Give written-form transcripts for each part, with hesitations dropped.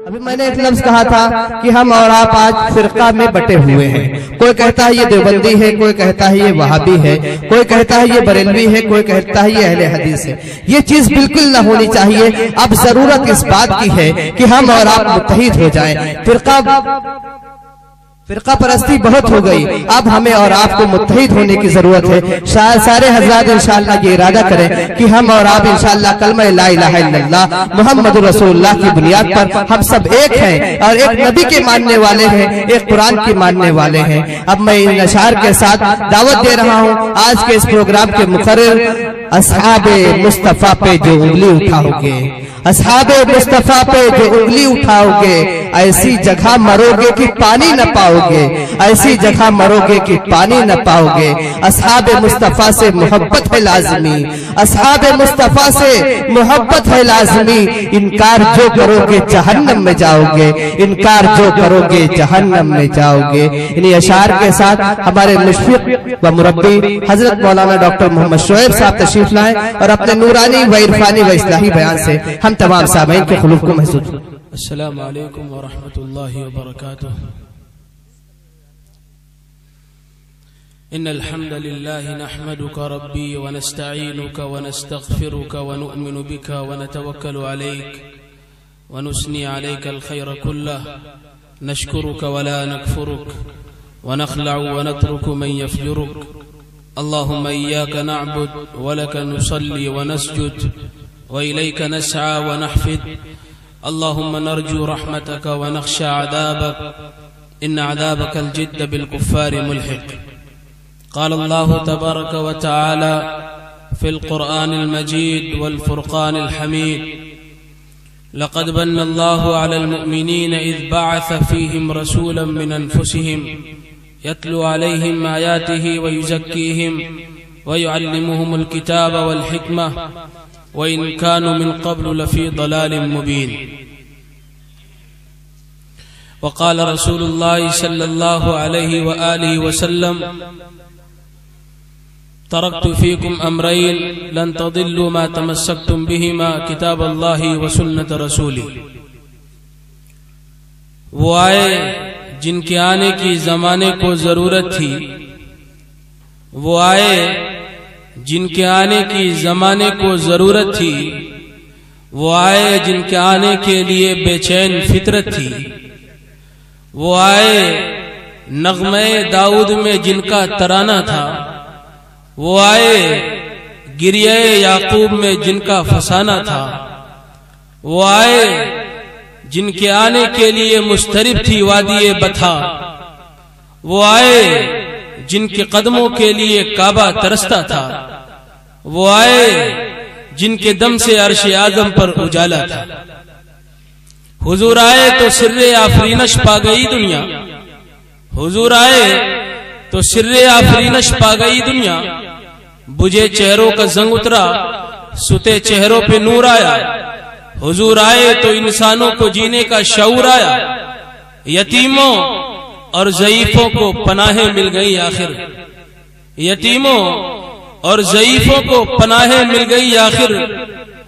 ابھی میں نے ایک لفظ کہا تھا کہ ہم اور آپ آج فرقہ میں بٹے ہوئے ہیں. کوئی کہتا ہے یہ دیوبندی ہے, کوئی کہتا ہے یہ وہابی ہے, کوئی کہتا ہے یہ بریلوی ہے, کوئی کہتا ہے یہ اہل حدیث ہے. یہ چیز بالکل نہ ہونی چاہیے. اب ضرورت اس بات کی ہے کہ ہم اور آپ متحد ہو جائیں. فرقہ پرستی بہت ہو گئی, اب ہمیں اور آپ کو متحد ہونے کی ضرورت ہے. سارے حضرات انشاءاللہ یہ ارادہ کریں کہ ہم اور آپ انشاءاللہ کلمہ لا الہ الا اللہ محمد رسول اللہ کی بنیاد پر ہم سب ایک ہیں, اور ایک نبی کے ماننے والے ہیں, ایک قرآن کے ماننے والے ہیں. اب میں ان اشعار کے ساتھ دعوت دے رہا ہوں آج کے اس پروگرام کے مقرر, اصحاب مصطفیٰ پہ جو انگلی اٹھاؤ گے, اصحاب مصطفیٰ پہ جو انگلی اٹھاؤ گے, ایسی جگہ مرو گے کہ پانی نہ پاؤ گے, ایسی جگہ مرو گے کہ پانی نہ پاؤ گے. اصحاب مصطفیٰ سے محبت ہے لازمی, اصحاب مصطفیٰ سے محبت ہے لازمی. انکار جو کرو گے جہنم میں جاؤ گے, انکار جو کرو گے جہنم میں جاؤ گے. انہی اشعار کے ساتھ ہمارے مشفق و مربی حضرت مولانا ڈاکٹر محمد شعیب صاحب تشریف لائیں اور اپنے نورانی و عرفانی و اصلاحی بیان سے ہم تمام سامعین کے قلوب کو محسوس. السلام علیکم ورحمۃ اللہ وبرکاتہ. ان الحمد لله نحمدك ربي ونستعينك ونستغفرك ونؤمن بك ونتوكل عليك ونثني عليك الخير كله, نشكرك ولا نكفرك, ونخلع ونترك من يفجرك. اللهم إياك نعبد ولك نصلي ونسجد وإليك نسعى ونحفد. اللهم نرجو رحمتك ونخشى عذابك, إن عذابك الجد بالكفار ملحق. قال الله تبارك وتعالى في القرآن المجيد والفرقان الحميد: لقد من الله على المؤمنين إذ بعث فيهم رسولا من أنفسهم يتلو عليهم آياته ويزكيهم ويعلمهم الكتاب والحكمة وإن كانوا من قبل لفي ضلال مبين. وقال رسول الله صلى الله عليه وآله وسلم: تركت فيكم أمرين لن تضلوا ما تمسكتم بهما كتاب الله وسنة رسوله. وہ آئے جن کے آنے کی زمانے کو ضرورت تھی, وہ آئے جن کے آنے کی زمانے کو ضرورت تھی, وہ آئے جن کے آنے کے لیے بے چین فطرت تھی, وہ آئے نغمہ داؤد میں جن کا ترانہ تھا, وہ آئے گریہ یعقوب میں جن کا فسانہ تھا, وہ آئے جن کے آنے کے لیے مسترب تھی وادی بتھا, وہ آئے جن کے قدموں کے لیے کعبہ ترستا تھا, وہ آئے جن کے دم سے عرش اعظم پر اجالا تھا. حضور آئے تو سر آفرینش پا گئی دنیا, حضور آئے تو سر آفرینش پا گئی دنیا. بجھے چہروں کا زنگ اترا, ستے چہروں پہ نور آیا. حضور آئے تو انسانوں کو جینے کا شعور آیا. یتیموں اور ضعیفوں کو پناہیں مل گئی آخر, یتیموں اور ضعیفوں کو پناہیں مل گئی آخر.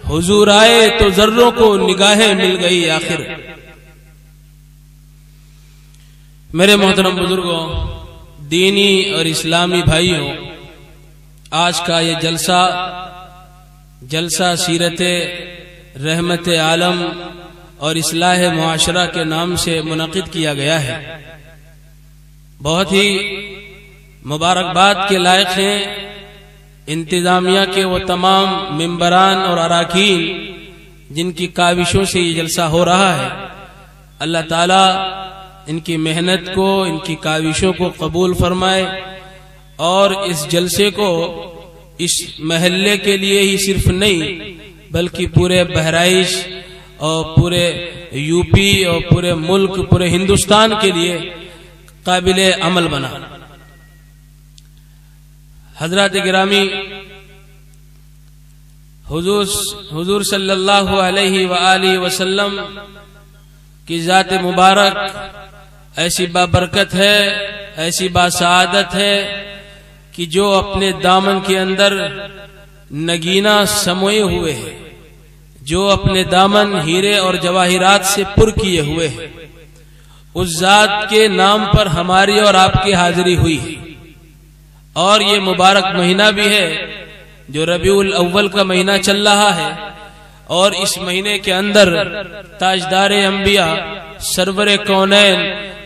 حضور آئے تو ذروں کو نگاہیں مل گئی آخر. میرے محترم بزرگوں, دینی اور اسلامی بھائیوں, آج کا یہ جلسہ سیرت رحمت عالم اور اصلاح معاشرہ کے نام سے منعقد کیا گیا ہے. بہت ہی مبارکباد کے لائق ہیں انتظامیہ کے وہ تمام ممبران اور اراکین جن کی کاوشوں سے یہ جلسہ ہو رہا ہے. اللہ تعالیٰ ان کی محنت کو, ان کی کاوشوں کو قبول فرمائے, اور اس جلسے کو اس محلے کے لیے ہی صرف نہیں بلکہ پورے بہرائچ اور پورے یو پی اور پورے ملک, پورے ہندوستان کے لیے قابل عمل بنا. حضرات گرامی, حضور صلی اللہ علیہ وآلہ وسلم کی ذات مبارک ایسی بابرکت ہے, ایسی باسعادت ہے کہ جو اپنے دامن کے اندر نگینہ سموئے ہوئے ہے, جو اپنے دامن ہیرے اور جواہرات سے پر کیے ہوئے ہیں، اس ذات کے نام پر ہماری اور آپ کی حاضری ہوئی ہے۔ اور یہ مبارک مہینہ بھی ہے جو ربیع الاول کا مہینہ چل رہا ہے، اور اس مہینے کے اندر تاجدار انبیاء سرور کونین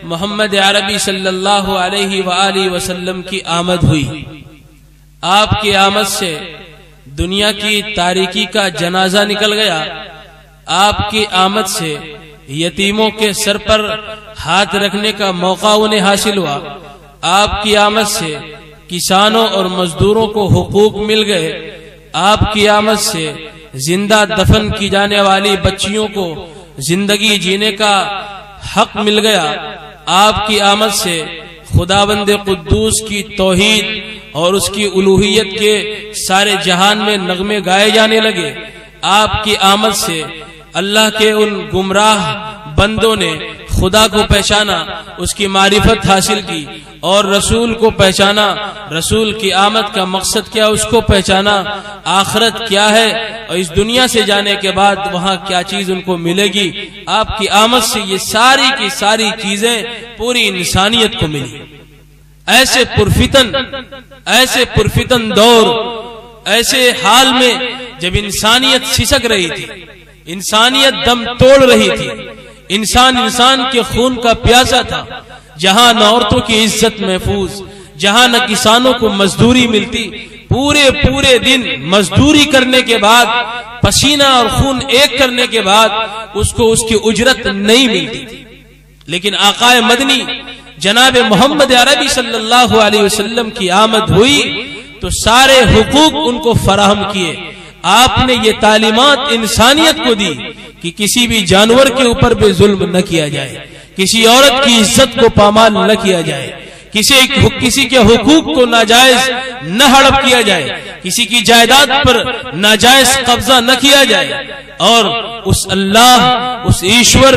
محمد عربی صلی اللہ علیہ وآلہ وسلم کی آمد ہوئی۔ آپ کی آمد سے دنیا کی تاریکی کا جنازہ نکل گیا۔ آپ کی آمد سے یتیموں کے سر پر ہاتھ رکھنے کا موقع انہیں حاصل ہوا۔ آپ کی آمد سے کسانوں اور مزدوروں کو حقوق مل گئے۔ آپ کی آمد سے زندہ دفن کی جانے والی بچیوں کو زندگی جینے کا حق مل گیا۔ آپ کی آمد سے خداوند قدوس کی توحید اور اس کی الوہیت کے سارے جہان میں نغمے گائے جانے لگے۔ آپ کی آمد سے اللہ کے ان گمراہ بندوں نے خدا کو پہچانا، اس کی معرفت حاصل کی، اور رسول کو پہچانا۔ رسول کی آمد کا مقصد کیا، اس کو پہچانا، آخرت کیا ہے، اور اس دنیا سے جانے کے بعد وہاں کیا چیز ان کو ملے گی۔ آپ کی آمد سے یہ ساری کی ساری چیزیں پوری انسانیت کو ملی۔ ایسے پرفتن دور، ایسے حال میں جب انسانیت سسک رہی تھی، انسانیت دم توڑ رہی تھی، انسان کے خون کا پیاسا تھا، جہاں نہ عورتوں کی عزت محفوظ، جہاں نہ کسانوں کو مزدوری ملتی، پورے دن مزدوری کرنے کے بعد، پسینہ اور خون ایک کرنے کے بعد اس کو اس کی اجرت نہیں ملتی تھی۔ لیکن آقا مدنی جناب محمد عربی صلی اللہ علیہ وسلم کی آمد ہوئی تو سارے حقوق ان کو فراہم کیے۔ آپ نے یہ تعلیمات انسانیت کو دی کہ کسی بھی جانور کے اوپر بھی ظلم نہ کیا جائے، کسی عورت کی عزت کو پامال نہ کیا جائے، کسی کے حقوق کو ناجائز نہ ہڑپ کیا جائے، کسی کی جائیداد پر ناجائز قبضہ نہ کیا جائے، اور اس اللہ، اس ایشور،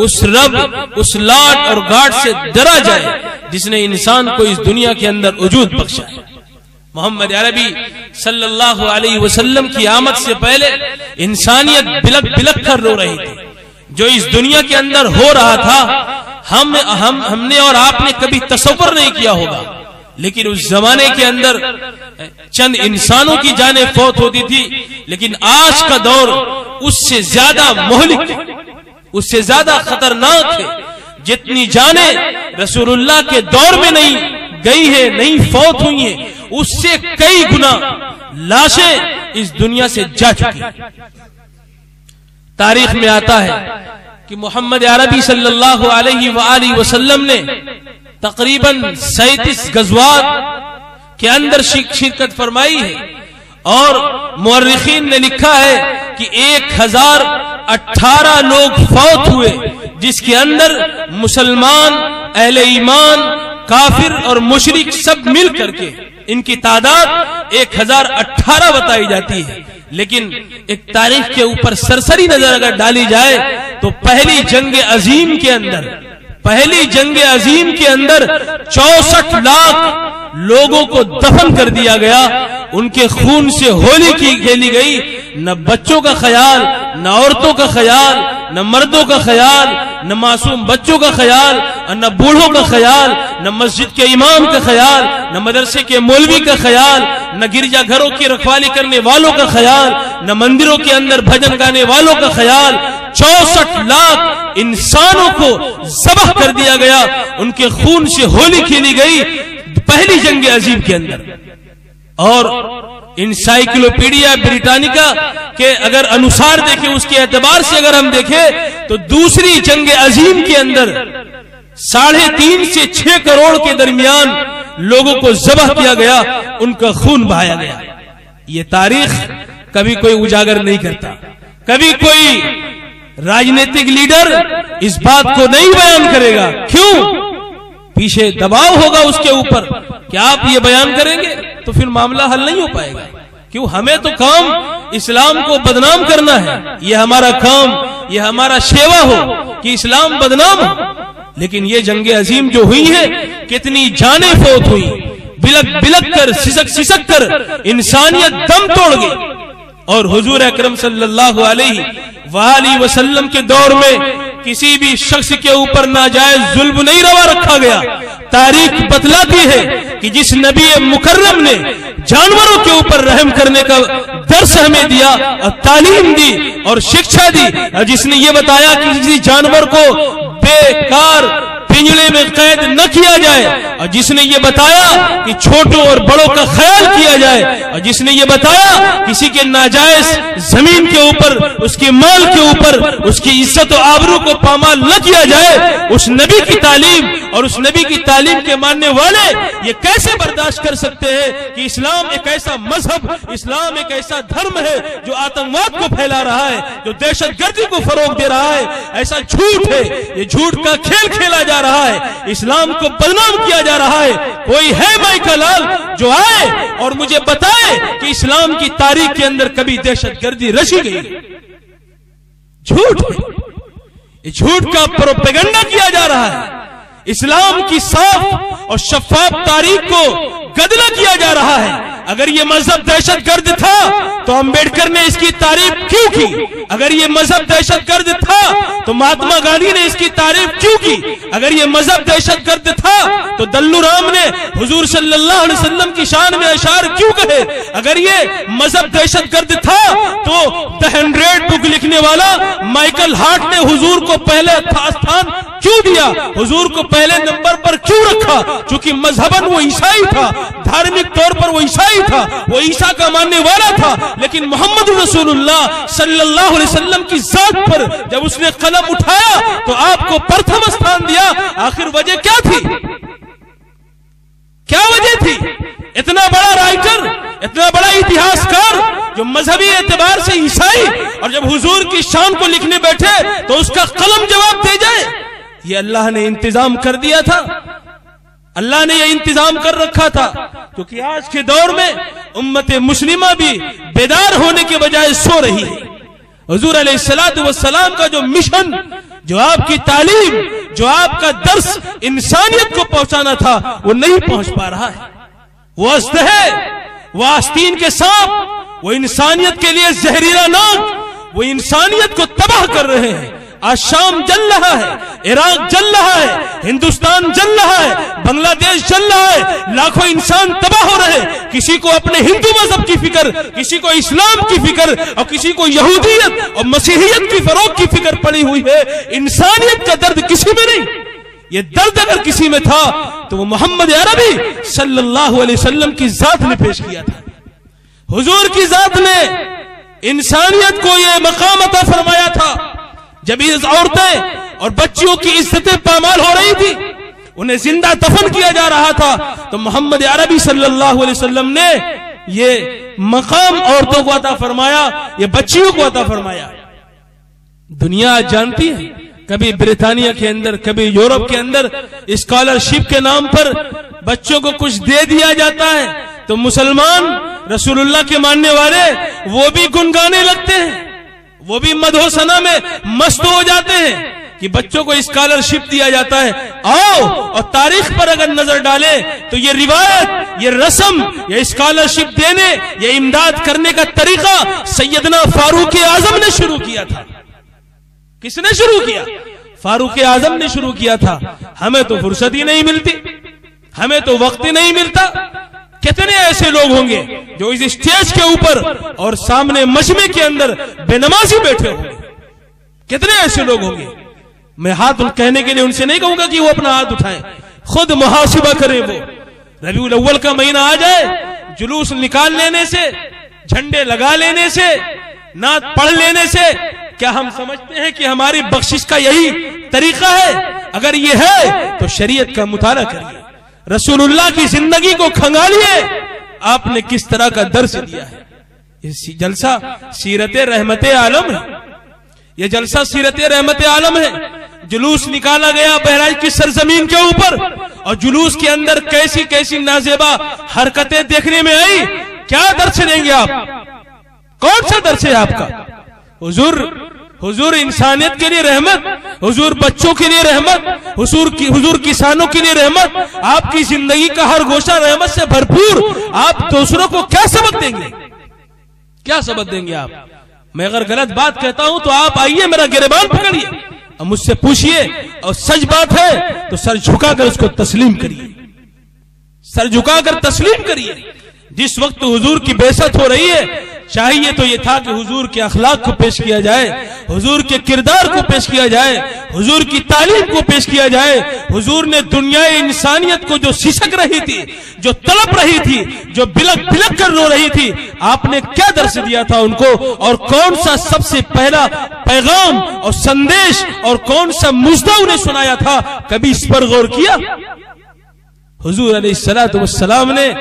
اس رب، اس لاٹ اور گاٹ سے ڈرا جائے جس نے انسان کو اس دنیا کے اندر وجود بخشا ہے۔ محمد عربی صلی اللہ علیہ وسلم کی آمد سے پہلے انسانیت بلک کر رو رہی تھی۔ جو اس دنیا کے اندر ہو رہا تھا ہم نے اور آپ نے کبھی تصور نہیں کیا ہوگا، لیکن اس زمانے کے اندر چند انسانوں کی جانیں فوت ہوتی تھی، لیکن آج کا دور اس سے زیادہ مہلک، اس سے زیادہ خطرناک ہے۔ جتنی جانیں رسول اللہ کے دور میں نہیں گئی ہیں، نہیں فوت ہوئی ہیں، اس سے کئی گنا لاشیں اس دنیا سے جا چکی۔ تاریخ میں آتا ہے کہ محمد عربی صلی اللہ علیہ وآلہ وسلم نے تقریباً 37 غزوات کے اندر شرکت فرمائی ہے، اور مورخین نے لکھا ہے کہ 1018 لوگ فوت ہوئے، جس کے اندر مسلمان، اہل ایمان، کافر اور مشرک سب مل کر کے ان کی تعداد 1018 بتائی جاتی ہے۔ لیکن ایک تاریخ کے اوپر سرسری نظر اگر ڈالی جائے تو پہلی جنگ عظیم کے اندر 64 لاکھ لوگوں کو دفن کر دیا گیا، ان کے خون سے ہولی کھیلی گئی۔ نہ بچوں کا خیال، نہ عورتوں کا خیال، نہ مردوں کا خیال، نہ معصوم بچوں کا خیال، نہ بوڑھوں کا خیال، نہ مسجد کے امام کا خیال، نہ مدرسے کے مولوی کا خیال، نہ گرجا گھروں کی رکھوالی کرنے والوں کا خیال، نہ مندروں کے اندر بھجن گانے والوں کا خیال۔ 64 لاکھ انسانوں کو ذبح کر دیا گیا، ان کے خون سے ہولی کھیلی گئی پہلی جنگ عظیم کے اندر۔ اور انسائیکلوپیڈیا بریٹانیکا کے اگر انوسار دیکھیں، اس کے اعتبار سے اگر ہم دیکھیں تو دوسری جنگ عظیم کے اندر 3.5 سے 6 کروڑ کے درمیان لوگوں کو ذبح کیا گیا، ان کا خون بہایا گیا۔ یہ تاریخ کبھی کوئی اجاگر نہیں کرتا، کبھی کوئی راجنیتک لیڈر اس بات کو نہیں بیان کرے گا۔ کیوں؟ پیچھے دباؤ ہوگا اس کے اوپر کہ آپ یہ بیان کریں گے تو پھر معاملہ حل نہیں ہو پائے گا۔ کیوں؟ ہمیں تو کام اسلام کو بدنام کرنا ہے، یہ ہمارا کام، یہ ہمارا شیوا ہو کہ اسلام بدنام ہو۔ لیکن یہ جنگ عظیم جو ہوئی ہے، کتنی جانیں فوت ہوئی، بلک کر، سسک کر انسانیت دم توڑ گئی۔ اور حضور اکرم صلی اللہ علیہ وآلہ وسلم کے دور میں کسی بھی شخص کے اوپر ناجائز ظلم نہیں روا رکھا گیا۔ تاریخ بتلاتی ہے کہ جس نبی مکرم نے جانوروں کے اوپر رحم کرنے کا درس ہمیں دیا اور تعلیم دی اور شکشا دی، اور جس نے یہ بتایا کہ کسی جانور کو بیکار پنجرے میں قید نہ کیا جائے، اور جس نے یہ بتایا کہ چھوٹوں اور بڑوں کا خیال کیا جائے، اور جس نے یہ بتایا کسی کے ناجائز زمین کے اوپر، اس کے مال کے اوپر، اس کی عزت و آبرو کو پامال نہ کیا جائے، اس نبی کی تعلیم اور اس نبی کی تعلیم کے ماننے والے یہ کیسے برداشت کر سکتے ہیں کہ اسلام ایک ایسا مذہب، اسلام ایک ایسا دھرم ہے جو آتنکواد کو پھیلا رہا ہے، جو دہشت گردی کو فروغ دے رہا ہے؟ ایسا جھوٹ ہے، یہ جھوٹ کا کھیل کھیلا جا رہا ہے، اسلام کو بدنام کیا جا رہا ہے۔ کوئی ہے مائی کا لال جو آئے اور مجھے بتائے کہ اسلام کی تاریخ کے اندر کبھی دہشت گردی رچی گئی؟ جھوٹ ہے، یہ جھوٹ کا پروپیگنڈا کیا جا رہا ہے، اسلام کی صاف اور شفاف تاریخ کو گدلا کیا جا رہا ہے۔ اگر یہ مذہب دہشت گرد تھا تو امبیڈکر نے اس کی تعریف کیوں کی؟ اگر یہ مذہب دہشت گرد تھا تو مہاتما گاندھی نے اس کی تعریف کیوں کی؟ اگر یہ مذہب دہشت گرد تھا تو دلو رام نے حضور صلی اللہ علیہ وسلم کی شان میں اشعار کیوں کہے؟ اگر یہ مذہب دہشت گرد تھا تو دی 100 بک لکھنے والا مائیکل ہارٹ نے حضور کو پہلے استھان کیوں دیا؟ حضور کو پہلے نمبر پر کیوں رکھا؟ چونکہ مذہباً وہ عیسائی تھا، دھارمک طور پر وہ عیسائی تھا، وہ عیسیٰ کا ماننے والا تھا، لیکن محمد رسول اللہ صلی اللہ علیہ وسلم کی ذات پر جب اس نے قلم اٹھایا تو آپ کو پرتھم استھان دیا۔ آخر وجہ کیا تھی؟ کیا وجہ تھی؟ اتنا بڑا رائٹر، اتنا بڑا اتہاسکار جو مذہبی اعتبار سے عیسائی، اور جب حضور کی شان کو لکھنے بیٹھے تو اس کا قلم جواب دے جائے؟ یہ اللہ نے انتظام کر دیا تھا، اللہ نے یہ انتظام کر رکھا تھا، کیونکہ آج کے دور میں امت مسلمہ بھی بیدار ہونے کے بجائے سو رہی ہے۔ حضور علیہ السلام کا جو مشن، جو آپ کی تعلیم، جو آپ کا درس انسانیت کو پہنچانا تھا، وہ نہیں پہنچ پا رہا ہے۔ وہ اژدہے، وہ آستین کے سانپ، وہ انسانیت کے لیے زہریلا ناگ، وہ انسانیت کو تباہ کر رہے ہیں۔ آج شام جل رہا ہے، عراق جل رہا ہے، ہندوستان جل رہا ہے، بنگلہ دیش جل رہا ہے، لاکھوں انسان تباہ ہو رہے ہیں۔ کسی کو اپنے ہندو مذہب کی فکر، کسی کو اسلام کی فکر، اور کسی کو یہودیت اور مسیحیت کی فروغ کی فکر پڑی ہوئی ہے۔ انسانیت کا درد کسی میں نہیں۔ یہ درد اگر کسی میں تھا تو وہ محمد عربی صلی اللہ علیہ وسلم کی ذات نے پیش کیا تھا۔ حضور کی ذات نے انسانیت کو یہ مقام عطا فرمایا تھا۔ جب اس عورتیں اور بچیوں کی عزتیں پامال ہو رہی تھی، انہیں زندہ دفن کیا جا رہا تھا، تو محمد عربی صلی اللہ علیہ وسلم نے یہ مقام عورتوں کو عطا فرمایا، یہ بچیوں کو عطا فرمایا۔ دنیا جانتی ہے، کبھی برطانیہ کے اندر، کبھی یورپ کے اندر اسکالرشپ کے نام پر بچوں کو کچھ دے دیا جاتا ہے، تو مسلمان رسول اللہ کے ماننے والے وہ بھی گنگانے لگتے ہیں، وہ بھی مدح و ثنا میں مست ہو جاتے ہیں کہ بچوں کو اسکالرشپ دیا جاتا ہے۔ آؤ اور تاریخ پر اگر نظر ڈالیں تو یہ روایت، یہ رسم، یہ اسکالرشپ دینے، یہ امداد کرنے کا طریقہ سیدنا فاروق اعظم نے شروع کیا تھا۔ کس نے شروع کیا؟ فاروق اعظم نے شروع کیا تھا۔ ہمیں تو فرصت ہی نہیں ملتی، ہمیں تو وقت ہی نہیں ملتا۔ کتنے ایسے لوگ ہوں گے جو اس اسٹیج کے اوپر اور سامنے مجمع کے اندر بے نمازی بیٹھے ہوں گے؟ کتنے ایسے لوگ ہوں گے؟ میں ہاتھ کہنے کے لیے ان سے نہیں کہوں گا کہ وہ اپنا ہاتھ اٹھائیں، خود محاسبہ کریں۔ وہ ربیع الاول کا مہینہ آ جائے، جلوس نکال لینے سے، جھنڈے لگا لینے سے، نعت پڑھ لینے سے کیا ہم سمجھتے ہیں کہ ہماری بخشش کا یہی طریقہ ہے؟ اگر یہ ہے تو شریعت کا مطالعہ کریے، رسول اللہ کی زندگی کو کھنگالیے، آپ نے کس طرح کا درس دیا ہے۔ یہ جلسہ سیرت رحمت عالم ہے، یہ جلسہ سیرت رحمت عالم ہے۔ جلوس نکالا گیا بہرائچ کی سرزمین کے اوپر، اور جلوس کے اندر کیسی کیسی نازیبا حرکتیں دیکھنے میں آئی۔ کیا درس دیں گے آپ؟ کون سا درس ہے آپ کا؟ حضور انسانیت کے لیے رحمت، حضور بچوں کے لیے رحمت، حضور کسانوں کے لیے رحمت، آپ کی زندگی کا ہر گوشہ رحمت سے بھرپور، آپ دوسروں کو کیا سبق دیں گے؟ کیا سبق دیں گے آپ؟ میں اگر غلط بات کہتا ہوں تو آپ آئیے میرا گریبان پکڑیے اور مجھ سے پوچھئے، اور سچ بات ہے تو سر جھکا کر اس کو تسلیم کریے، سر جھکا کر تسلیم کریے۔ جس وقت حضور کی بعثت ہو رہی ہے چاہیے تو یہ تھا کہ حضور کے اخلاق کو پیش کیا جائے، حضور کے کردار کو پیش کیا جائے، حضور کی تعلیم کو پیش کیا جائے۔ حضور نے دنیا انسانیت کو جو سسک رہی تھی، جو تڑپ رہی تھی، جو بلک بلک کر رو رہی تھی، آپ نے کیا درس دیا تھا ان کو، اور کون سا سب سے پہلا پیغام اور سندیش اور کون سا مژدہ انہیں سنایا تھا؟ کبھی اس پر غور کیا؟ حضور علیہ السلام نے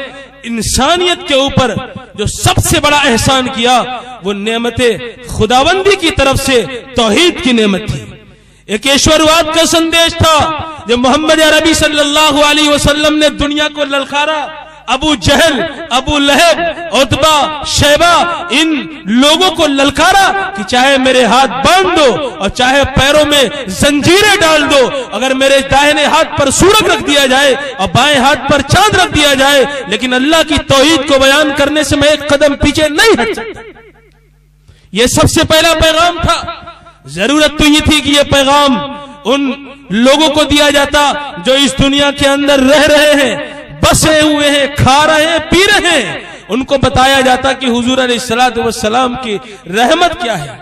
انسانیت کے اوپر جو سب سے بڑا احسان کیا وہ نعمت خداوندی کی طرف سے توحید کی نعمت تھی، ایک ایشورواد کا سندیش تھا۔ جب محمد عربی صلی اللہ علیہ وسلم نے دنیا کو للکارا، ابو جہل، ابو لہب، عتبہ، شیبہ، ان لوگوں کو للکارا کہ چاہے میرے ہاتھ باندھ دو اور چاہے پیروں میں زنجیریں ڈال دو، اگر میرے دائیں ہاتھ پر سورج رکھ دیا جائے اور بائیں ہاتھ پر چاند رکھ دیا جائے، لیکن اللہ کی توحید کو بیان کرنے سے میں ایک قدم پیچھے نہیں ہٹ سکتا۔ یہ سب سے پہلا پیغام تھا۔ ضرورت تو یہ تھی کہ یہ پیغام ان لوگوں کو دیا جاتا جو اس دنیا کے اندر رہ رہے ہیں، بسے ہوئے ہیں، کھا رہے ہیں، پی رہے ہیں، ان کو بتایا جاتا کہ حضور علیہ السلام کی رحمت کیا ہے۔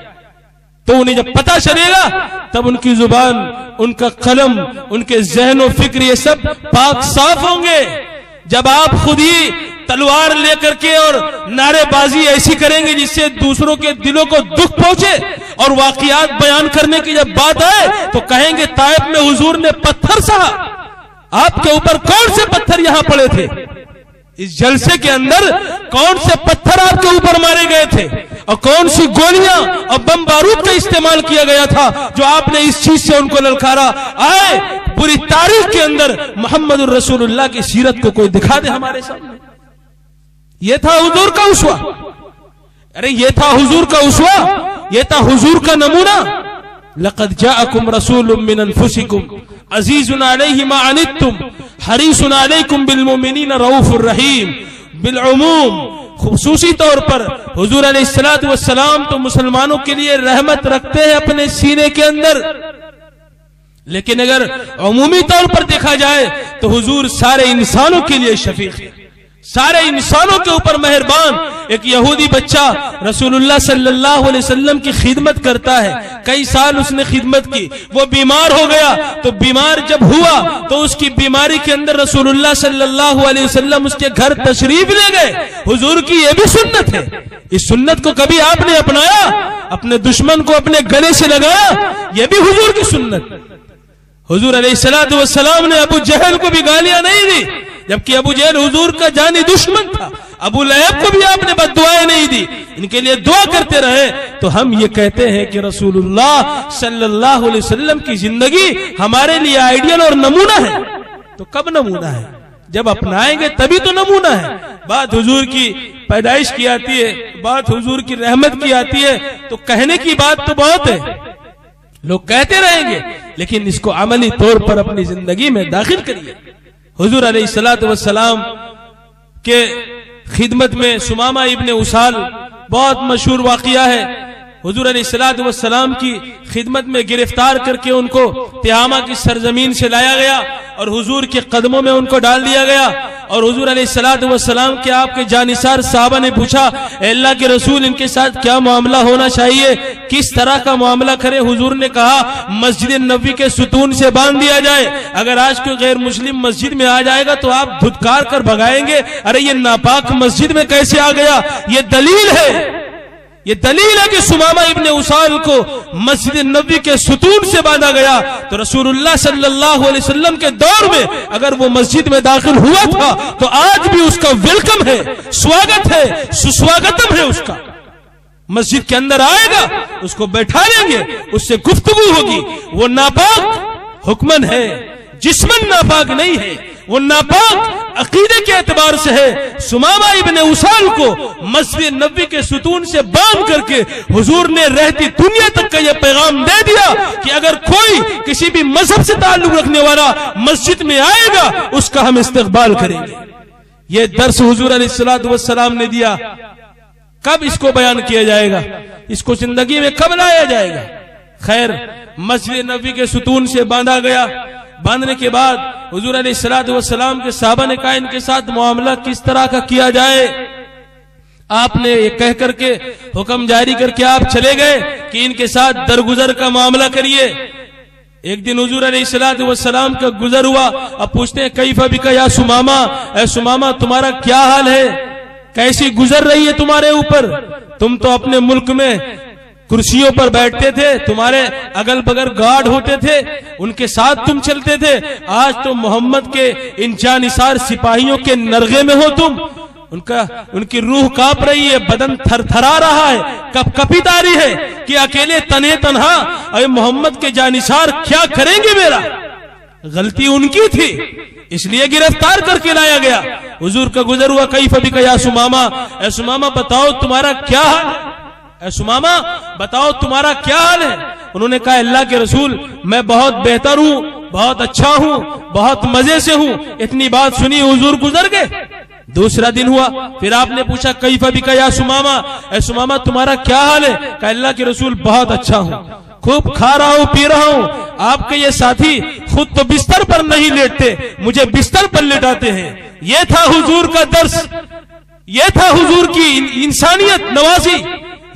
تو انہیں جب پتہ چلے گا تب ان کی زبان، ان کا قلم، ان کے ذہن و فکر یہ سب پاک صاف ہوں گے۔ جب آپ خود ہی تلوار لے کر کے اور نعرے بازی ایسی کریں گے جس سے دوسروں کے دلوں کو دکھ پہنچے، اور واقعات بیان کرنے کی جب بات آئے تو کہیں گے طائف میں حضور نے پتھر سہا۔ آپ کے اوپر کون سے پتھر یہاں پڑے تھے؟ اس جلسے کے اندر کون سے پتھر آپ کے اوپر مارے گئے تھے، اور کون سی گولیاں اور بم بارود کا استعمال کیا گیا تھا جو آپ نے اس چیز سے ان کو للکارا؟ آئے پوری تاریخ کے اندر محمد الرسول اللہ کی سیرت کو کوئی دکھا دے ہمارے سامنے۔ یہ تھا حضور کا اسوہ، ارے یہ تھا حضور کا اسوہ، یہ تھا حضور کا نمونہ۔ لقد جاءکم رسول من انفسکم عزیز علیہ ما عنتم حریص علیکم بالمؤمنین رؤوف الرحیم۔ بالعموم خصوصی طور پر حضور علیہ السلام تو مسلمانوں کے لیے رحمت رکھتے ہیں اپنے سینے کے اندر، لیکن اگر عمومی طور پر دیکھا جائے تو حضور سارے انسانوں کے لیے شفیق ہے، سارے انسانوں کے اوپر مہربان۔ ایک یہودی بچہ رسول اللہ صلی اللہ علیہ وسلم کی خدمت کرتا ہے، کئی سال اس نے خدمت کی، وہ بیمار ہو گیا، تو بیمار جب ہوا تو اس کی بیماری کے اندر رسول اللہ صلی اللہ علیہ وسلم اس کے گھر تشریف لے گئے۔ حضور کی یہ بھی سنت ہے، اس سنت کو کبھی آپ نے اپنایا؟ اپنے دشمن کو اپنے گلے سے لگایا؟ یہ بھی حضور کی سنت۔ حضور علیہ السلام نے ابو جہل کو بھی گالیاں نہیں دی، جبکہ ابو جہل حضور کا جانی دشمن تھا۔ ابو لہب کو بھی آپ نے بد دعائیں نہیں دی، ان کے لیے دعا کرتے رہے۔ تو ہم یہ کہتے ہیں کہ رسول اللہ صلی اللہ علیہ وسلم کی زندگی ہمارے لیے آئیڈیل اور نمونہ ہے۔ تو کب نمونہ ہے؟ جب اپنائیں گے تبھی تو نمونہ ہے۔ بات حضور کی پیدائش کی آتی ہے، بات حضور کی رحمت کی آتی ہے، تو کہنے کی بات تو بہت ہے، لوگ کہتے رہیں گے، لیکن اس کو عملی طور پر اپنی زندگی میں داخل کریے۔ حضور علیہ السلام کے خدمت میں سمامہ ابن اسال بہت مشہور واقعہ ہے۔ حضور علیہ السلام کی خدمت میں گرفتار کر کے ان کو تہامہ کی سرزمین سے لایا گیا اور حضور کے قدموں میں ان کو ڈال دیا گیا، اور حضور علیہ السلام کے آپ کے جانثار صحابہ نے پوچھا، اے اللہ کے رسول ان کے ساتھ کیا معاملہ ہونا چاہیے، کس طرح کا معاملہ کرے؟ حضور نے کہا مسجد نبوی کے ستون سے باندھ دیا جائے، اگر آج کوئی غیر مسلم مسجد میں آ جائے گا تو آپ دھتکار کر بھگائیں گے، ارے یہ ناپاک مسجد میں کیسے آ گیا؟ یہ دلیل ہے، یہ دلیل ہے کہ سمامہ ابن اسال کو مسجد نبوی کے ستون سے باندھا گیا۔ تو رسول اللہ صلی اللہ علیہ وسلم کے دور میں اگر وہ مسجد میں داخل ہوا تھا تو آج بھی اس کا ویلکم ہے، سواگت ہے، سسواگتم ہے اس کا۔ مسجد کے اندر آئے گا، اس کو بیٹھا لیں گے، اس سے گفتگو ہوگی۔ وہ ناپاک حکمن ہے، جسمن ناپاک نہیں ہے، وہ ناپاک عقیدے کے اعتبار سے ہے۔ سمامہ ابن اسال کو مسجد نبوی کے ستون سے باندھ کر کے حضور نے رہتی دنیا تک کا یہ پیغام دے دیا کہ اگر کوئی کسی بھی مذہب سے تعلق رکھنے والا مسجد میں آئے گا اس کا ہم استقبال کریں گے۔ یہ درس حضور علیہ السلام نے دیا۔ کب اس کو بیان کیا جائے گا؟ اس کو زندگی میں کب لایا جائے گا؟ خیر، مسجد نبوی کے ستون سے باندھا گیا. باندھنے کے بعد حضور علیہ السلام کے صحابہ نے کہا ان کے ساتھ معاملہ کس طرح کا کیا جائے. آپ نے یہ کہہ کر کے حکم جاری کر کے آپ چلے گئے کہ ان کے ساتھ درگزر کا معاملہ کریے. ایک دن حضور علیہ السلام کا گزر ہوا. اب پوچھتے ہیں کیف بک یا سمامہ، اے سمامہ تمہارا کیا حال ہے؟ کیسی گزر رہی ہے تمہارے اوپر؟ تم تو اپنے ملک میں کرسیوں پر بیٹھتے تھے، تمہارے اگل بگل گارڈ ہوتے تھے، ان کے ساتھ تم چلتے تھے. آج تو محمد کے ان جانثار سپاہیوں کے نرغے میں ہو تم. ان کی روح کانپ رہی ہے، بدن تھر تھرا رہا ہے، کپ کپی تاری ہے کہ اکیلے تنہے تنہا اے محمد کے جانثار کیا کریں گے میرا؟ غلطی ان کی تھی، اس لیے گرفتار کر کے لایا گیا. حضور کا گزر ہوا، کیف بک یا سمامہ، اے سمامہ بتاؤ تمہارا کیا حال ہے؟ اے سمامہ بتاؤ تمہارا کیا حال ہے؟ انہوں نے کہا اللہ کے رسول میں بہت بہتر ہوں، بہت اچھا ہوں، بہت مزے سے ہوں. اتنی بات سنی حضور گزر گئے. دوسرا دن ہوا، پھر آپ نے پوچھا کیف بک یا سمامہ، اے سمامہ تمہارا کیا حال ہے؟ کہا اللہ کے رسول بہت اچھا ہوں، خوب کھا رہا ہوں، پی رہا ہوں. آپ کے یہ ساتھی خود تو بستر پر نہیں لیٹتے، مجھے بستر پر لٹاتے ہیں. یہ تھا حضور کا درس، یہ تھا حضور کی انسانیت نوازی،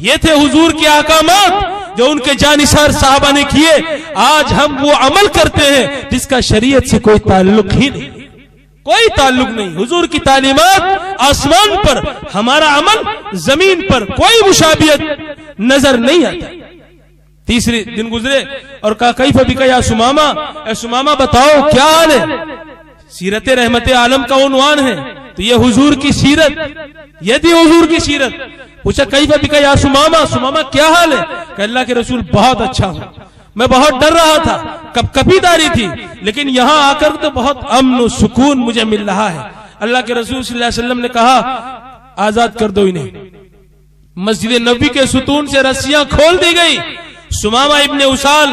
یہ تھے حضور کے احکامات جو ان کے جانثار صحابہ نے کیے. آج ہم وہ عمل کرتے ہیں جس کا شریعت سے کوئی تعلق ہی نہیں، کوئی تعلق نہیں. حضور کی تعلیمات آسمان پر، ہمارا عمل زمین پر، کوئی مشابہت نظر نہیں آتا. تیسری دن گزرے اور کہا کیف بک یا سمامہ، اے سمامہ بتاؤ کیا حال ہے؟ سیرت رحمت عالم کا عنوان ہے تو یہ حضور کی سیرت، یہ تھی حضور کی سیرت. پوچھا کیف بک یا سمامہ، سمامہ کیا حال ہے؟ کہ اللہ کے رسول بہت اچھا ہوں، میں بہت ڈر رہا تھا، کب کبھی داری تھی، لیکن یہاں آ کر تو بہت امن و سکون مجھے مل رہا ہے. اللہ کے رسول صلی اللہ علیہ وسلم نے کہا آزاد کر دو انہیں. مسجد نبوی کے ستون سے رسیاں کھول دی گئی. سمامہ ابن اسال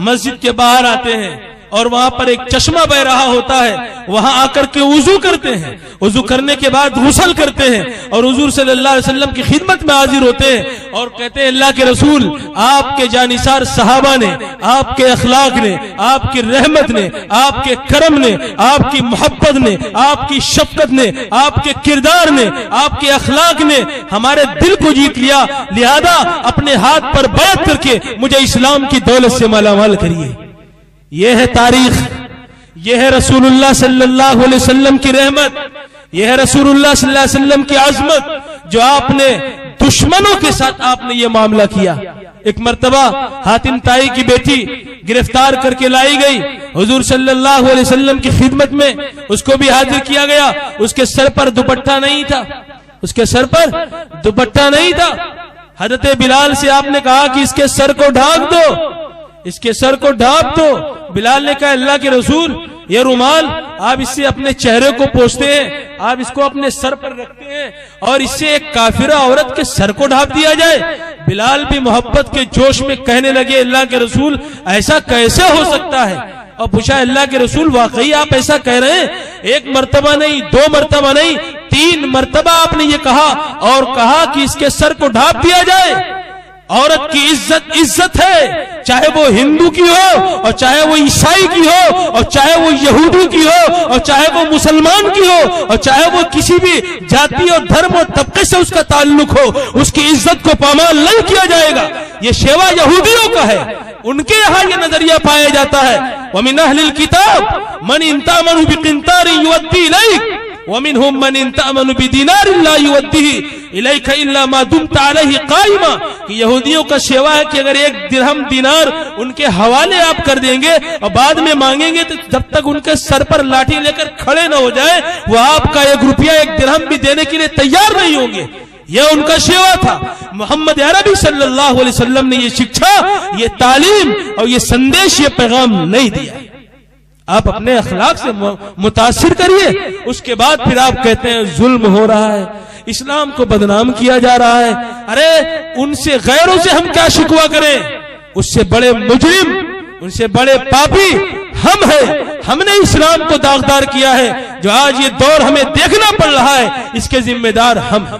مسجد کے باہر آتے ہیں اور وہاں پر ایک چشمہ بہ رہا ہوتا ہے، وہاں آ کر کے وضو کرتے ہیں. وضو کرنے کے بعد غسل کرتے ہیں اور حضور صلی اللہ علیہ وسلم کی خدمت میں حاضر ہوتے ہیں اور کہتے ہیں اللہ کے رسول آپ کے جانثار صحابہ نے، آپ کے اخلاق نے، آپ کی رحمت نے، آپ کے کرم نے، آپ کی محبت نے، آپ کی شفقت نے، آپ کے کردار نے، آپ کے اخلاق نے ہمارے دل کو جیت لیا. لہذا اپنے ہاتھ پر بیعت کر کے مجھے اسلام کی دولت سے مالا مال کریے. یہ ہے تاریخ، یہ ہے رسول اللہ صلی اللہ علیہ وسلم کی رحمت، یہ ہے رسول اللہ صلی اللہ علیہ وسلم کی عظمت جو آپ نے دشمنوں کے ساتھ آپ نے یہ معاملہ کیا. ایک مرتبہ حاتم طائی کی بیٹی گرفتار کر کے لائی گئی، حضور صلی اللہ علیہ وسلم کی خدمت میں اس کو بھی حاضر کیا گیا. اس کے سر پر دوپٹہ نہیں تھا، اس کے سر پر دوپٹہ نہیں تھا. حضرت بلال سے آپ نے کہا کہ اس کے سر کو ڈھانپ دو، اس کے سر کو ڈھانپ دو. بلال نے کہا اللہ کے رسول یہ رومال آپ اس سے اپنے چہرے کو پوچھتے ہیں، آپ اس کو اپنے سر پر رکھتے ہیں اور اس سے ایک کافرہ عورت کے سر کو ڈھانپ دیا جائے. بلال بھی محبت کے جوش میں کہنے لگے اللہ کے رسول ایسا کیسے ہو سکتا ہے؟ اور پوچھا اللہ کے رسول واقعی آپ ایسا کہہ رہے ہیں؟ ایک مرتبہ نہیں، دو مرتبہ نہیں، 3 مرتبہ آپ نے یہ کہا اور کہا کہ اس کے سر کو ڈھانپ دیا جائے. عورت کی عزت عزت ہے، چاہے وہ ہندو کی ہو اور چاہے وہ عیسائی کی ہو اور چاہے وہ یہودی کی ہو اور چاہے وہ مسلمان کی ہو اور چاہے وہ کسی بھی جاتی اور دھرم اور طبقے سے اس کا تعلق ہو، اس کی عزت کو پامال نہیں کیا جائے گا. یہ شیوا یہودیوں کا ہے، ان کے یہاں یہ نظریہ پایا جاتا ہے. وَمِنْ أَهْلِ الْكِتَابِ مَنْ إِنْ تَأْمَنُ بِقِنْطَارٍ يُؤَدِّي إِلَيْكَ وَمِنْهُمْ مَنْ إِنْ تَأْمَنُ بِدِينَارٍ لَا يُؤَدِّهِ إِلَيْكَ إِلَّا مَا دُمْتَ عَلَيْهِ قَائِمًا. کہ یہودیوں کا شیوا ہے کہ اگر 1 درہم دینار ان کے حوالے آپ کر دیں گے اور بعد میں مانگیں گے تو جب تک ان کے سر پر لاٹھی لے کر کھڑے نہ ہو جائے وہ آپ کا 1 روپیہ 1 درہم بھی دینے کے لیے تیار نہیں ہوں گے. یہ ان کا شیوا تھا. محمد عربی صلی اللہ علیہ وسلم نے یہ شکشا، یہ تعلیم اور یہ سندیش، یہ پیغام نہیں دیا. آپ اپنے اخلاق سے متاثر کریے، اس کے بعد پھر آپ کہتے ہیں ظلم ہو رہا ہے، اسلام کو بدنام کیا جا رہا ہے. ارے ان سے، غیروں سے ہم کیا شکوہ کریں؟ اس سے بڑے مجرم، ان سے بڑے پاپی ہم ہیں. ہم نے اسلام کو داغدار کیا ہے. جو آج یہ دور ہمیں دیکھنا پڑ رہا ہے اس کے ذمہ دار ہم ہیں.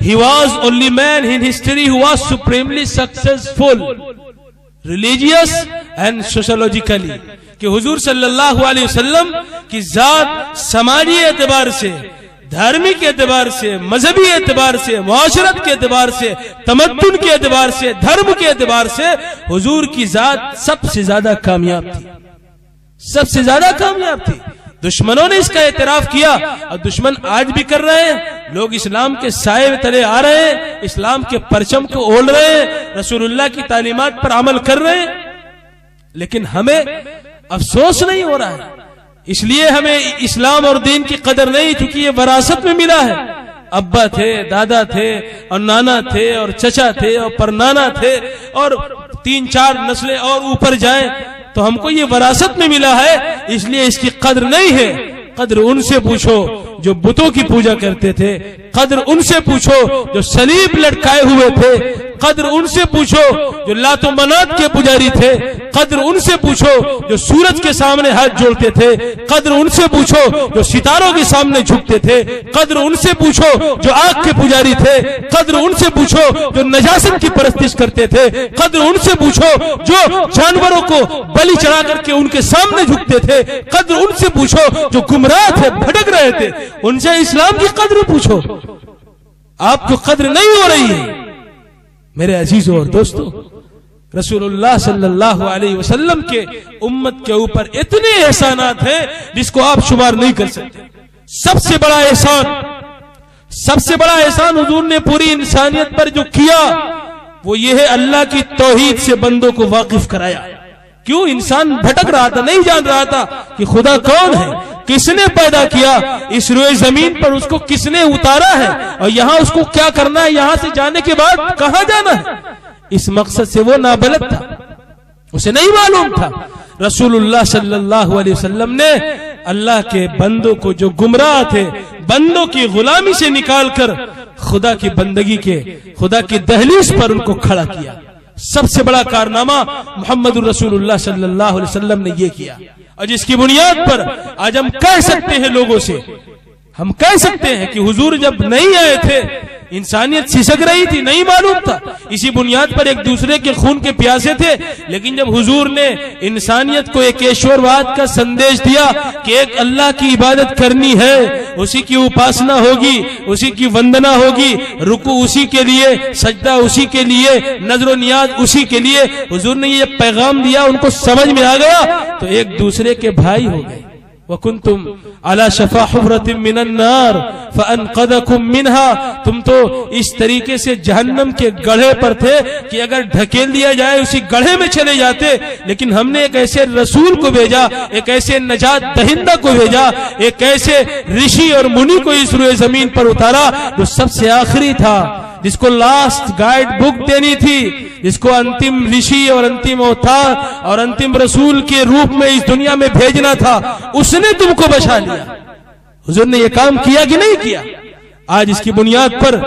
he was only man in history who was supremely successful, religious and sociologically, کہ حضور صلی اللہ علیہ وسلم کی ذات سماجی اعتبار سے، دھارمک اعتبار سے، مذہبی اعتبار سے، معاشرت کے اعتبار سے، تمدن کے اعتبار سے، دھرم کے اعتبار سے حضور کی ذات سب سے زیادہ کامیاب تھی، سب سے زیادہ کامیاب تھی۔ دشمنوں نے اس کا اعتراف کیا اور دشمن آج بھی کر رہے ہیں۔ لوگ اسلام کے سائے تلے آ رہے ہیں، اسلام کے پرچم کو اوڑھ رہے ہیں، رسول اللہ کی تعلیمات پر عمل کر رہے ہیں، لیکن ہمیں افسوس نہیں ہو رہا ہے۔ اس لیے ہمیں اسلام اور دین کی قدر نہیں، چونکہ یہ وراثت میں ملا ہے۔ ابا تھے، دادا تھے، اور نانا تھے، اور چچا تھے، اور پرنانا تھے، اور 3-4 نسلیں اور اوپر جائیں تو ہم کو یہ وراثت میں ملا ہے، اس لیے اس کی قدر نہیں ہے۔ قدر ان سے پوچھو جو بتوں کی پوجا کرتے تھے، قدر ان سے پوچھو جو صلیب لٹکائے ہوئے تھے، قدر ان سے پوچھو جو لات و منات کے پجاری تھے، قدر ان سے پوچھو جو سورج کے سامنے ہاتھ جوڑتے تھے، قدر ان سے پوچھو جو ستاروں کے سامنے جھکتے تھے، قدر ان سے پوچھو جو آگ کے پجاری تھے، قدر ان سے پوچھو جو نجاست کی پرستش کرتے تھے، قدر ان سے پوچھو جو جانوروں کو بلی چڑھا کر کے ان کے سامنے جھکتے تھے، قدر ان سے پوچھو جو گمراہ تھے، بھٹک رہے تھے، ان سے اسلام کی قدر پوچھو۔ آپ کو قدر نہیں ہو رہی ہے۔ میرے عزیزوں اور دوستو، رسول اللہ صلی اللہ علیہ وسلم کے امت کے اوپر اتنے احسانات ہیں جس کو آپ شمار نہیں کر سکتے۔ سب سے بڑا احسان، سب سے بڑا احسان حضور نے پوری انسانیت پر جو کیا وہ یہ ہے اللہ کی توحید سے بندوں کو واقف کرایا۔ کیوں؟ انسان بھٹک رہا تھا، نہیں جان رہا تھا کہ خدا کون ہے، کس نے پیدا کیا، اس روئے زمین پر اس کو کس نے اتارا ہے، اور یہاں اس کو کیا کرنا ہے، یہاں سے جانے کے بعد کہاں جانا ہے۔ اس مقصد سے وہ نابلد تھا، اسے نہیں معلوم تھا۔ رسول اللہ صلی اللہ علیہ وسلم نے اللہ کے بندوں کو جو گمراہ تھے، بندوں کی غلامی سے نکال کر خدا کی بندگی کے، خدا کی دہلیز پر ان کو کھڑا کیا۔ سب سے بڑا کارنامہ محمد الرسول اللہ صلی اللہ علیہ وسلم نے یہ کیا، اور جس کی بنیاد پر آج ہم کہہ سکتے ہیں، لوگوں سے ہم کہہ سکتے ہیں کہ حضور جب نہیں آئے تھے انسانیت سسک رہی تھی، نہیں معلوم تھا، اسی بنیاد پر ایک دوسرے کے خون کے پیاسے تھے، لیکن جب حضور نے انسانیت کو ایک ایشورواد کا سندیش دیا کہ ایک اللہ کی عبادت کرنی ہے، اسی کی اپاسنا ہوگی، اسی کی وندنا ہوگی، رکوع اسی کے لیے، سجدہ اسی کے لیے، نظر و نیاز اسی کے لیے، حضور نے یہ پیغام دیا، ان کو سمجھ میں آ گیا تو ایک دوسرے کے بھائی ہو گئے۔ وَكُنْتُمْ عَلَى شَفَا حُفْرَةٍ مِّنَ النَّارِ فَأَنْقَذَكُمْ مِنْهَا، تم تو اس طریقے سے جہنم کے گڑھے پر تھے کہ اگر ڈھکیل دیا جائے اسی گڑھے میں چلے جاتے، لیکن ہم نے ایک ایسے رسول کو بھیجا، ایک ایسے نجات دہندہ کو بھیجا، ایک ایسے رشی اور منی کو اس روئے زمین پر اتارا جو سب سے آخری تھا، جس کو لاسٹ گائیڈ بک دینی تھی، جس کو انتم رشی اور انتم اوتار اور انتم رسول کے روپ میں اس دنیا میں بھیجنا تھا، اس نے تم کو بچا لیا۔ حضور نے یہ کام کیا کہ نہیں کیا؟ آج اس کی بنیاد پر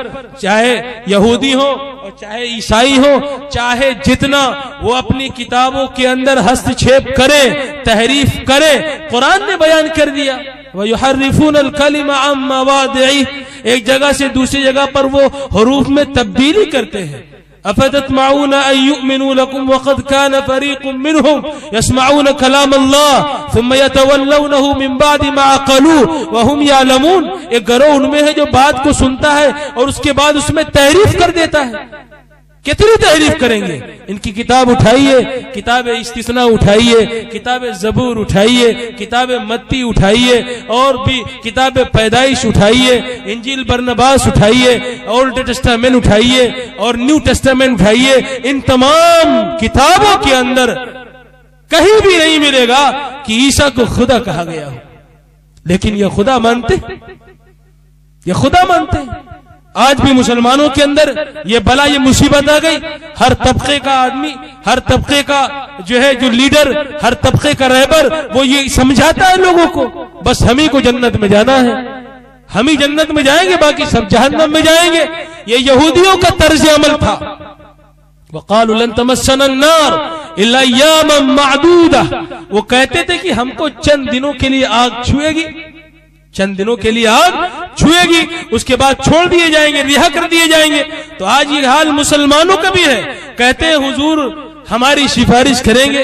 چاہے یہودی ہو اور چاہے عیسائی ہو، چاہے جتنا وہ اپنی کتابوں کے اندر ہستچھیپ کرے، تحریف کرے، قرآن نے بیان کر دیا وَيُحَرِّفُونَ الْكَلِمَ عَن مَّوَاضِعِهِ، ایک جگہ سے دوسری جگہ پر وہ حروف میں تبدیلی کرتے ہیں۔ أَفَتَطْمَعُونَ أَن يُؤْمِنُوا لَكُمْ وَقَدْ كَانَ فَرِيقٌ مِّنْهُمْ يَسْمَعُونَ كَلَامَ اللَّهِ ثُمَّ يَتَوَلَّوْنَهُ مِن بَعْدِ مَا عَقَلُوهُ وَهُمْ يَعْلَمُونَ، ایک گروہ ان میں ہے جو بات کو سنتا ہے اور اس کے بعد اس میں تحریف کر دیتا ہے۔ کتنی تحریف کریں گے؟ ان کی کتاب اٹھائیے، کتاب استثناء اٹھائیے، کتاب زبور اٹھائیے، کتاب متی اٹھائیے، اور بھی کتاب پیدائش اٹھائیے، انجیل برنباس اٹھائیے، اولڈ ٹیسٹامنٹ اٹھائیے اور نیو ٹیسٹامنٹ اٹھائیے، ان تمام کتابوں کے اندر کہیں بھی نہیں ملے گا کہ عیسیٰ کو خدا کہا گیا ہو، لیکن یہ خدا مانتے، یہ خدا مانتے۔ آج بھی مسلمانوں کے اندر یہ بلا، یہ مصیبت آ گئی، ہر طبقے کا آدمی، ہر طبقے کا جو ہے جو لیڈر، ہر طبقے کا رہبر، وہ یہ سمجھاتا ہے لوگوں کو بس ہم ہی کو جنت میں جانا ہے، ہم ہی جنت میں جائیں گے، باقی سب جہنم میں جائیں گے۔ یہ یہودیوں کا طرز عمل تھا۔ وَقَالُوا لَن تَمَسَّنَا النَّارُ إِلَّا أَيَّامًا مَّعْدُودَةً، وہ کہتے تھے کہ ہم کو چند دنوں کے لیے آگ چھوئے گی، چند دنوں کے لیے آگ چھوئے گی، اس کے بعد چھوڑ دیے جائیں گے، رہا کر دیے جائیں گے۔ تو آج یہ حال مسلمانوں کا بھی ہے، کہتے ہیں حضور ہماری سفارش کریں گے،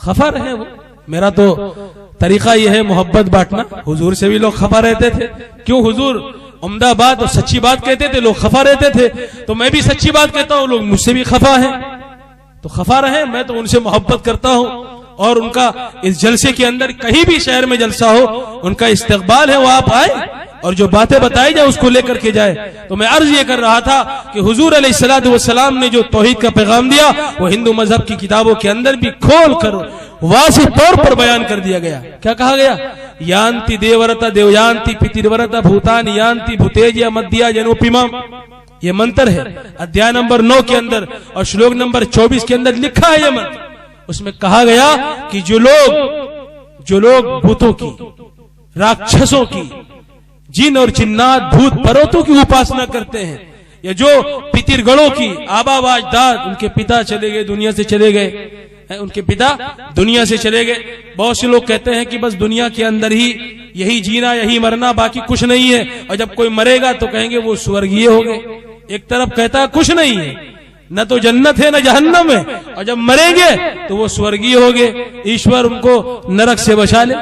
خفا رہے وہ. میرا تو طریقہ یہ ہے محبت بانٹنا. حضور سے بھی لوگ خفا رہتے تھے. کیوں؟ حضور عمدہ بات اور سچی بات کہتے تھے, لوگ خفا رہتے تھے. تو میں بھی سچی بات کہتا ہوں, لوگ مجھ سے بھی خفا ہیں. تو خفا رہے, میں تو ان سے محبت کرتا ہوں. اور ان کا اس جلسے کے اندر کہیں بھی شہر میں جلسہ ہو, ان کا استقبال ہے, وہ آپ آئے اور جو باتیں بتائی جائے اس کو لے کر کے جائے. تو میں عرض یہ کر رہا تھا کہ حضور علیہ الصلوۃ والسلام نے جو توحید کا پیغام دیا وہ ہندو مذہب کی کتابوں کے اندر بھی کھول کر واضح طور پر بیان کر دیا گیا. کیا کہا گیا؟ یانتی دیورتا دیویانتی پترورتا بھوتان یانتی بھوتیجیا مدیا جنوپیمام. یہ منتر ہے ادھیائے نمبر 9 کے اندر اور شلوک نمبر 24 کے اندر لکھا ہے یہ منتر. اس میں کہا گیا کہ جو لوگ بتوں کی, راکشسوں کی, جن اور جنات, بھوت پروتوں کی اپاسنا کرتے ہیں, یا جو پتر گڑوں کی, آبا و اجداد, ان کے پتا چلے گئے, دنیا سے چلے گئے, ان کے پتا دنیا سے چلے گئے. بہت سے لوگ کہتے ہیں کہ بس دنیا کے اندر ہی یہی جینا, یہی مرنا, باقی کچھ نہیں ہے. اور جب کوئی مرے گا تو کہیں گے وہ سورگیے ہو گئے. ایک طرف کہتا ہے کچھ نہیں ہے, نہ تو جنت ہے نہ جہنم ہے, اور جب مریں گے تو وہ سورگی ہو گئے, ایشور ان کو نرک سے بچا لے.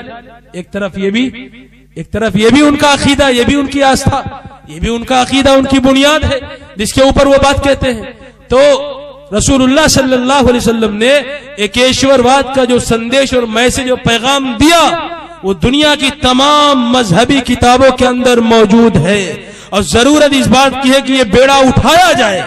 ایک طرف یہ بھی ان کا عقیدہ, یہ بھی ان کی آستھا, یہ بھی ان کا عقیدہ, ان کی بنیاد ہے جس کے اوپر وہ بات کہتے ہیں. تو رسول اللہ صلی اللہ علیہ وسلم نے ایکیشور واد کا جو سندیش اور میسج جو پیغام دیا وہ دنیا کی تمام مذہبی کتابوں کے اندر موجود ہے. اور ضرورت اس بات کی ہے کہ یہ بیڑا اٹھایا جائے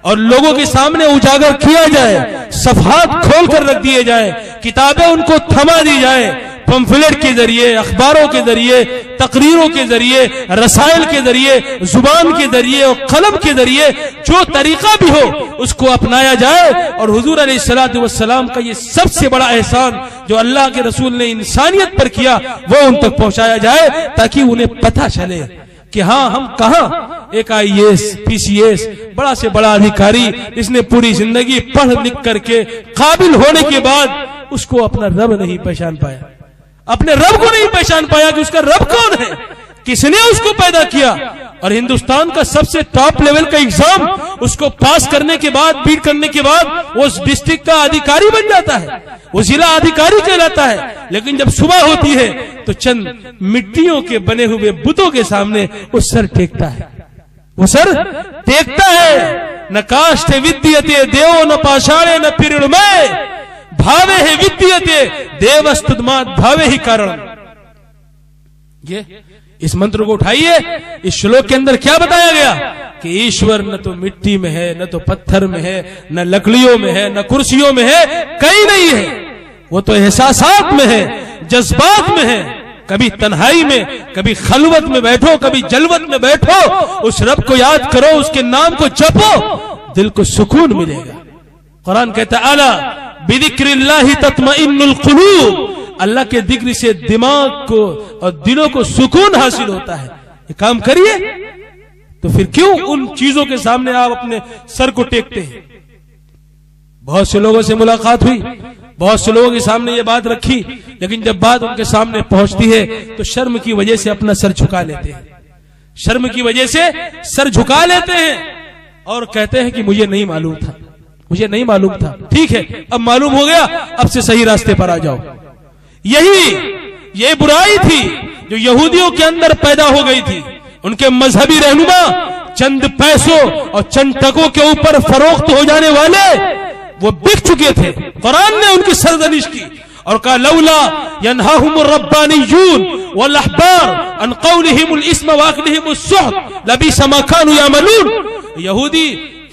اور لوگوں کے سامنے اجاگر کیا جائے, صفحات کھول کر رکھ دیے جائے, کتابیں ان کو تھما دی جائے, پمفلیٹ کے ذریعے, اخباروں کے ذریعے, تقریروں کے ذریعے, رسائل کے ذریعے, زبان کے ذریعے اور قلم کے ذریعے, جو طریقہ بھی ہو اس کو اپنایا جائے. اور حضور علیہ الصلوۃ والسلام کا یہ سب سے بڑا احسان جو اللہ کے رسول نے انسانیت پر کیا وہ ان تک پہنچایا جائے, تاکہ انہیں پتہ چلے کہ ہاں ہم کہاں. ایک IAS PCS بڑا سے بڑا ادھیکاری, اس نے پوری زندگی پڑھ لکھ کر کے قابل ہونے کے بعد اس کو اپنا رب نہیں پہچان پایا, اپنے رب کو نہیں پہچان پایا کہ اس کا رب کون ہے, کس نے اس کو پیدا کیا. اور ہندوستان کا سب سے ٹاپ لیول کا ایگزام اس کو پاس کرنے کے بعد, بیٹ کرنے کے بعد وہ اس ڈسٹرکٹ کا ادھیکاری بن جاتا ہے, وہ ضلع ادھیکاری کہلاتا ہے. لیکن جب صبح ہوتی ہے تو چند مٹیوں کے بنے ہوئے بتوں کے سامنے وہ سر ٹیکتا ہے, وہ سر ٹیکتا ہے. نہ کاشتے ودیتے دیو نہ پاشاڑے نہ پیرڑمے بھاوے ہے ودیتے دیوستدمات بھاوے ہی کارن. یہ اس منتر کو اٹھائیے. اس شلوک کے اندر کیا بتایا گیا کہ ایشور نہ تو مٹی میں ہے, نہ تو پتھر میں ہے, نہ لکڑیوں میں ہے, نہ کرسیوں میں ہے, کہیں نہیں ہے. وہ تو احساسات میں ہے, جذبات میں ہے. کبھی تنہائی میں, کبھی خلوت میں بیٹھو, کبھی جلوت میں بیٹھو, اس رب کو یاد کرو, اس کے نام کو جپو, دل کو سکون ملے گا. قرآن کہتا ہے الا بذکر اللہ تطمئن القلوب, اللہ کے ذکر سے دماغ کو اور دلوں کو سکون حاصل ہوتا ہے. یہ کام کریے. تو پھر کیوں ان چیزوں کے سامنے آپ اپنے سر کو ٹیکتے ہیں؟ بہت سے لوگوں سے ملاقات ہوئی, بہت سے لوگوں کے سامنے یہ بات رکھی, لیکن جب بات ان کے سامنے پہنچتی ہے تو شرم کی وجہ سے اپنا سر جھکا لیتے ہیں, شرم کی وجہ سے سر جھکا لیتے ہیں اور کہتے ہیں کہ مجھے نہیں معلوم تھا, مجھے نہیں معلوم تھا. ٹھیک ہے, اب معلوم ہو گیا, اب سے صحیح راستے پر آ جاؤ. یہ برائی تھی جو یہودیوں کے اندر پیدا ہو گئی تھی. ان کے مذہبی رہنما چند پیسوں اور چند ٹکوں کے اوپر فروخت ہو جانے والے وہ بک چکے تھے. قرآن نے ان کی سرزنش کی اور کہا لولا ینہاہم الربانیون والاحبار عن قولہم الاسم واکلہم السحت لبئس ما کانوا یعملون.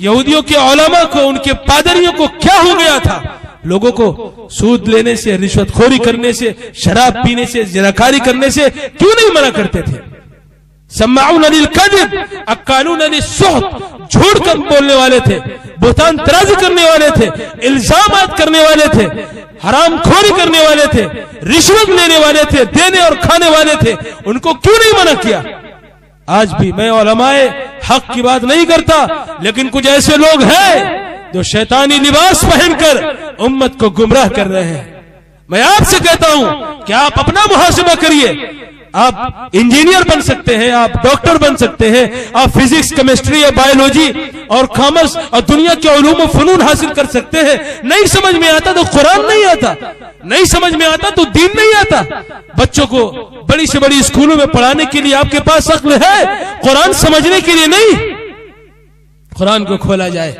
یہودیوں کے علماء کو, ان کے پادریوں کو کیا ہو گیا تھا؟ لوگوں کو سود لینے سے, رشوت خوری کرنے سے, شراب پینے سے, زناکاری کرنے سے کیوں نہیں منع کرتے تھے؟ سماعون للکذب اکالون للسحت, جھوٹ کر بولنے والے تھے, بہتان ترازی کرنے والے تھے, الزامات کرنے والے تھے, حرام خوری کرنے والے تھے, رشوت لینے والے تھے, دینے اور کھانے والے تھے. ان کو کیوں نہیں منع کیا؟ آج بھی میں علماء حق کی بات نہیں کرتا, لیکن کچھ ایسے لوگ ہیں جو شیطانی لباس پہن کر امت کو گمراہ کر رہے ہیں. میں آپ سے کہتا ہوں کہ آپ اپنا محاسبہ کریے. آپ انجینئر بن سکتے ہیں, آپ ڈاکٹر بن سکتے ہیں, آپ فزکس, کیمسٹری یا بایولوجی اور کامرس اور دنیا کے علوم و فنون حاصل کر سکتے ہیں. نہیں سمجھ میں آتا تو قرآن نہیں آتا, نہیں سمجھ میں آتا تو دین نہیں آتا. بچوں کو بڑی سے بڑی اسکولوں میں پڑھانے کے لیے آپ کے پاس عقل ہے, قرآن سمجھنے کے لیے نہیں. قرآن کو کھولا جائے,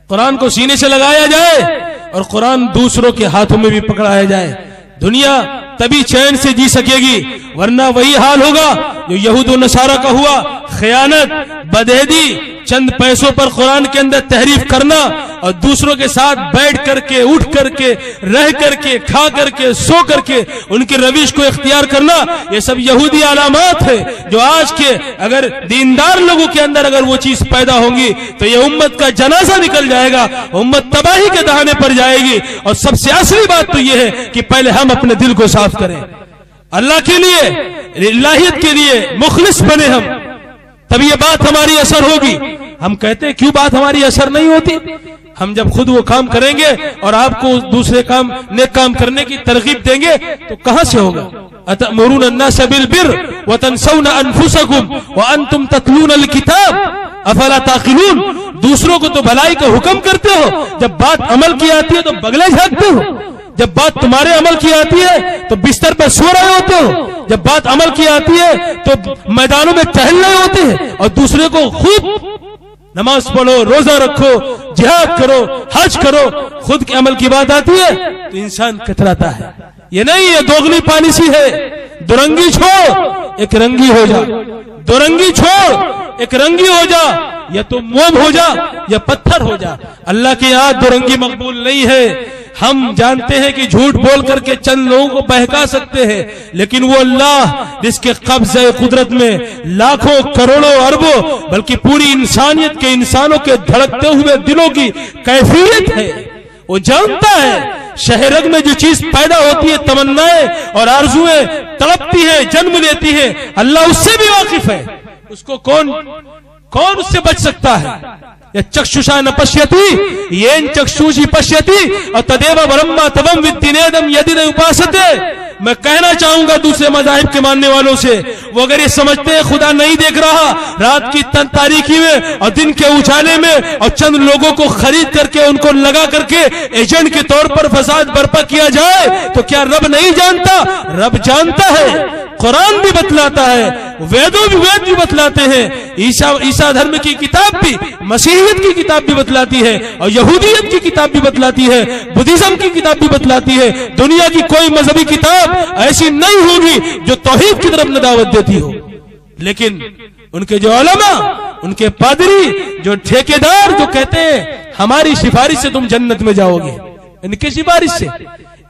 قرآن کو سینے سے لگایا جائے اور قرآن دوسروں کے ہاتھوں میں بھی پکڑایا جائے. دنیا تبھی چین سے جی سکے گی, ورنہ وہی حال ہوگا جو یہود و نصارہ کا ہوا. خیانت, بدعہدی, چند پیسوں پر قرآن کے اندر تحریف کرنا اور دوسروں کے ساتھ بیٹھ کر کے, اٹھ کر کے, رہ کر کے, کھا کر کے, سو کر کے ان کی روش کو اختیار کرنا, یہ سب یہودی علامات ہے جو آج کے اگر دیندار لوگوں کے اندر اگر وہ چیز پیدا ہوں گی تو یہ امت کا جنازہ نکل جائے گا, امت تباہی کے دہانے پر جائے گی. اور سب سے اصلی بات تو یہ ہے کہ پہلے ہم اپنے دل کو صاف کریں, اللہ کے لیے, الہیت کے لیے مخلص بنے ہم, تب یہ بات ہماری اثر ہوگی. ہم کہتے ہیں کیوں بات ہماری اثر نہیں ہوتی؟ ہم جب خود وہ کام کریں گے اور آپ کو دوسرے کام, نیک کام کرنے کی ترغیب دیں گے تو کہاں سے ہوگا؟ اتأمرون الناس بالبر وتنسون انفسکم وانتم تتلون الکتاب افلا تعقلون. دوسروں کو تو بھلائی کا حکم کرتے ہو, جب بات عمل کی آتی ہے تو بغلے جھانکتے ہو. جب بات تمہارے عمل کی آتی ہے تو بستر پر سو رہے ہوتے ہو. جب بات عمل کی آتی ہے تو میدانوں میں ٹہل رہے ہوتے ہیں. اور دوسرے کو خود نماز پڑھو, روزہ رکھو, جہاد کرو, حج کرو, خود کے عمل کی بات آتی ہے تو انسان کتراتا ہے. یہ نہیں, یہ دوگلی پالیسی ہے. دورنگی چھوڑ, ایک رنگی ہو جا. دورنگی چھوڑ, ایک رنگی ہو جا. یا تو موم ہو جا یا پتھر ہو جا. اللہ کے یہاں دورنگی مقبول نہیں ہے. ہم جانتے ہیں کہ جھوٹ بول کر کے چند لوگوں کو بہکا سکتے ہیں, لیکن وہ اللہ جس کے قبضہ قدرت میں لاکھوں, کروڑوں, اربوں بلکہ پوری انسانیت کے, انسانوں کے دھڑکتے ہوئے دلوں کی کیفیت ہے, وہ جانتا ہے. شہرگ میں جو چیز پیدا ہوتی ہے, تمنائیں اور آرزویں تڑپتی ہیں, جنم لیتی ہیں, اللہ اس سے بھی واقف ہے. اس کو کون اس سے بچ سکتا ہے؟ چکشوشا نہ پشیتی ین چکشوشی پشیتی اور تدیو برہما تبم ودینیدم یدی نہیں اپاستے. میں کہنا چاہوں گا دوسرے مذاہب کے ماننے والوں سے, وہ اگر یہ سمجھتے ہیں خدا نہیں دیکھ رہا, رات کی تن تاریکی میں اور دن کے اجالے میں اور چند لوگوں کو خرید کر کے ان کو لگا کر کے ایجنٹ کے طور پر فساد برپا کیا جائے, تو کیا رب نہیں جانتا؟ رب جانتا ہے. قرآن بھی بتلاتا ہے, وید بھی بتلاتے ہیں, عیسیٰ دھرم کی کتاب بھی, مسیحیت کی کتاب بھی بتلاتی ہے, اور یہودیت کی کتاب بھی بتلاتی ہے, بدھزم کی کتاب بھی بتلاتی ہے. دنیا کی کوئی مذہبی کتاب ایسی نہیں ہوگی جو توحید کی طرف نہ دعوت دیتی ہو. لیکن ان کے جو علماء, ان کے پادری, جو ٹھیکیدار جو کہتے ہیں ہماری سفارش سے تم جنت میں جاؤ گے, ان کی سفارش سے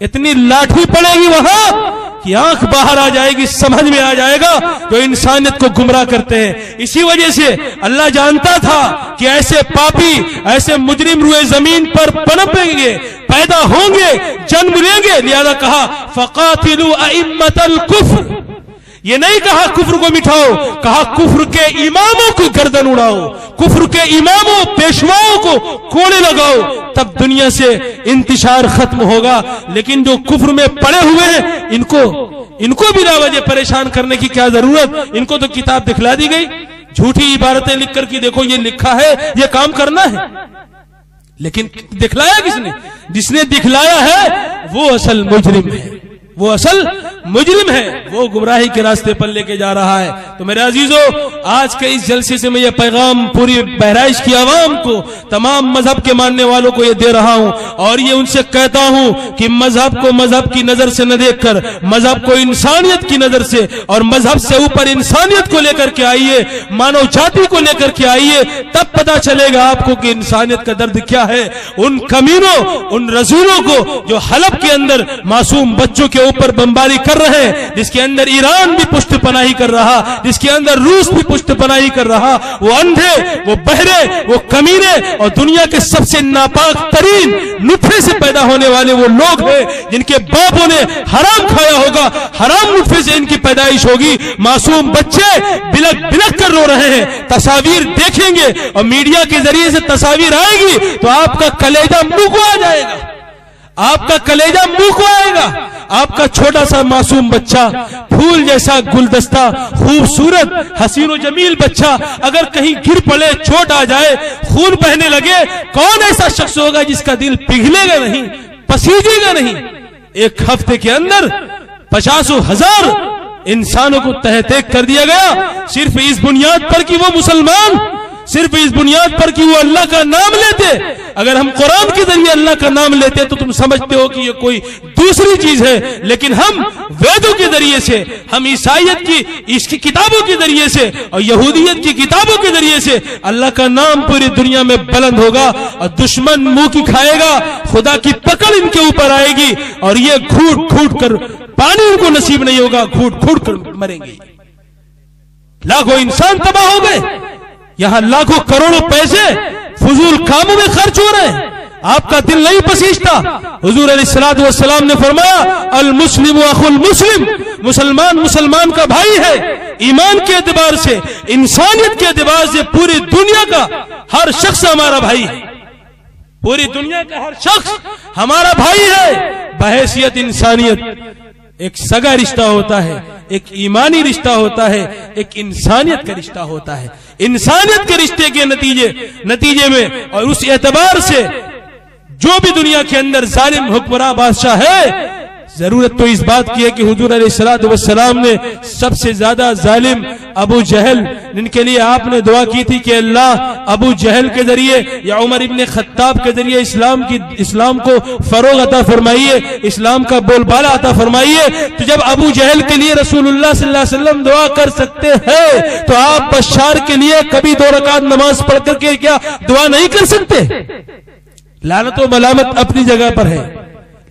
اتنی لاٹھی پڑے گی وہاں کہ آنکھ باہر آ جائے گی, سمجھ میں آ جائے گا جو انسانیت کو گمراہ کرتے ہیں. اسی وجہ سے اللہ جانتا تھا کہ ایسے پاپی, ایسے مجرم روئے زمین پر پنپیں گے, پیدا ہوں گے, جنم لیں گے. لہذا کہا فقاتلوا ائمۃ الکفر. یہ نہیں کہا کفر کو مٹھاؤ, کہا کفر کے اماموں کو گردن اڑاؤ, کفر کے اماموں, پیشواؤں کو کوڑے لگاؤ, تب دنیا سے انتشار ختم ہوگا. لیکن جو کفر میں پڑے ہوئے ہیں ان کو بلا وجہ پریشان کرنے کی کیا ضرورت؟ ان کو تو کتاب دکھلا دی گئی, جھوٹی عبارتیں لکھ کر کے دیکھو یہ لکھا ہے, یہ کام کرنا ہے. لیکن دکھلایا کس نے؟ جس نے دکھلایا ہے وہ اصل مجرم ہے, وہ اصل مجرم ہے, وہ گمراہی کے راستے پر لے کے جا رہا ہے. تو میرے عزیزو, آج کے اس جلسے سے میں یہ پیغام پوری بہرائش کی عوام کو, تمام مذہب کے ماننے والوں کو یہ دے رہا ہوں, اور یہ ان سے کہتا ہوں کہ مذہب کو مذہب کی نظر سے نہ دیکھ کر, مذہب کو انسانیت کی نظر سے اور مذہب سے اوپر انسانیت کو لے کر کے آئیے, مانو جاتی کو لے کر کے آئیے, تب پتا چلے گا آپ کو کہ انسانیت کا درد کیا ہے. ان کمینوں, ان رسولوں کو جو حلب کے اندر معصوم بچوں کے اوپر بمباری کر رہے ہیں, جس کے اندر ایران بھی پشت پناہی کر رہا, جس کے اندر روس بھی پشت پناہی کر رہا, وہ اندھے, وہ بہرے, وہ کمینے اور دنیا کے سب سے ناپاک ترین نطفے سے پیدا ہونے والے وہ لوگ ہیں جن کے باپوں نے حرام کھایا ہوگا, حرام نطفے سے ان کی پیدائش ہوگی. معصوم بچے بلک بلک کر رو رہے ہیں. تصاویر دیکھیں گے اور میڈیا کے ذریعے سے تصاویر آئے گی تو آپ کا کلیجہ منہ کو آ جائے گا. آپ کا کلیجہ منہ کو آئے گا. آپ کا چھوٹا سا معصوم بچہ، پھول جیسا گلدستہ، خوبصورت حسین و جمیل بچہ اگر کہیں گر پڑے، چوٹ آ جائے، خون بہنے لگے، کون ایسا شخص ہوگا جس کا دل پگھلے گا نہیں، پسیجے گا نہیں؟ ایک ہفتے کے اندر 50,000 انسانوں کو تہہ تیگ کر دیا گیا، صرف اس بنیاد پر کہ وہ مسلمان، صرف اس بنیاد پر کہ وہ اللہ کا نام لیتے. اگر ہم قرآن کے ذریعے اللہ کا نام لیتے تو تم سمجھتے ہو کہ یہ کوئی دوسری چیز ہے، لیکن ہم ویدوں کے ذریعے سے، ہم عیسائیت کی اس کی کتابوں کے ذریعے سے اور یہودیت کی کتابوں کے ذریعے سے اللہ کا نام پوری دنیا میں بلند ہوگا اور دشمن منہ کی کھائے گا، خدا کی پکڑ ان کے اوپر آئے گی اور یہ گھوٹ گھوٹ کر پانی ان کو نصیب نہیں ہوگا، گھوٹ گھوٹ کر مریں گے. لاکھوں انسان تباہ ہو گئے، یہاں لاکھوں کروڑوں پیسے فضول کاموں میں خرچ ہو رہے ہیں، آپ کا دل نہیں پسیجتا. حضور علیہ السلام نے فرمایا المسلم اخو المسلم، مسلمان مسلمان کا بھائی ہے. ایمان کے اعتبار سے، انسانیت کے اعتبار سے پوری دنیا کا ہر شخص ہمارا بھائی ہے، پوری دنیا کا ہر شخص ہمارا بھائی ہے بحیثیت انسانیت. ایک سگا رشتہ ہوتا ہے، ایک ایمانی رشتہ ہوتا ہے، ایک انسانیت کا رشتہ ہوتا ہے. انسانیت کے رشتے کے نتیجے میں اور اس اعتبار سے جو بھی دنیا کے اندر ظالم حکمراں بادشاہ ہے، ضرورت تو اس بات کی ہے کہ حضور علیہ السلام نے سب سے زیادہ ظالم ابو جہل، جن کے لیے آپ نے دعا کی تھی کہ اللہ ابو جہل کے ذریعے یا عمر ابن خطاب کے ذریعے اسلام کو فروغ عطا فرمائیے، اسلام کا بول بالا عطا فرمائیے. تو جب ابو جہل کے لیے رسول اللہ صلی اللہ علیہ وسلم دعا کر سکتے ہیں تو آپ بشار کے لیے کبھی 2 رکعت نماز پڑھ کر کے کیا دعا نہیں کر سکتے؟ لعنت و ملامت اپنی جگہ پر ہے،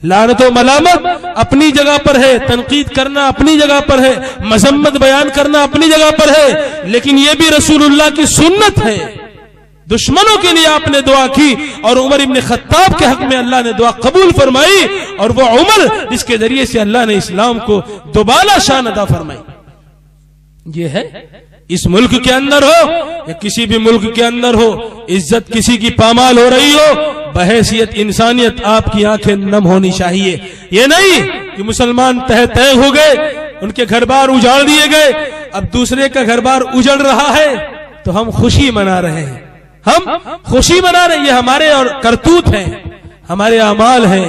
لعنت و ملامت اپنی جگہ پر ہے، تنقید کرنا اپنی جگہ پر ہے، مذمت بیان کرنا اپنی جگہ پر ہے، لیکن یہ بھی رسول اللہ کی سنت ہے. دشمنوں کے لیے آپ نے دعا کی اور عمر ابن خطاب کے حق میں اللہ نے دعا قبول فرمائی، اور وہ عمر جس کے ذریعے سے اللہ نے اسلام کو دوبالا شان عطا فرمائی. یہ ہے اس ملک کے اندر ہو یا کسی بھی ملک کے اندر ہو، عزت کسی کی پامال ہو رہی ہو، بحیثیت انسانیت آپ کی آنکھیں نم ہونی چاہیے. یہ نہیں کہ مسلمان تہ ہو گئے، ان کے گھر بار اجاڑ دیے گئے، اب دوسرے کا گھر بار اجڑ رہا ہے تو ہم خوشی منا رہے ہیں، ہم خوشی منا رہے ہیں. یہ ہمارے اور کرتوت ہیں، ہمارے اعمال ہیں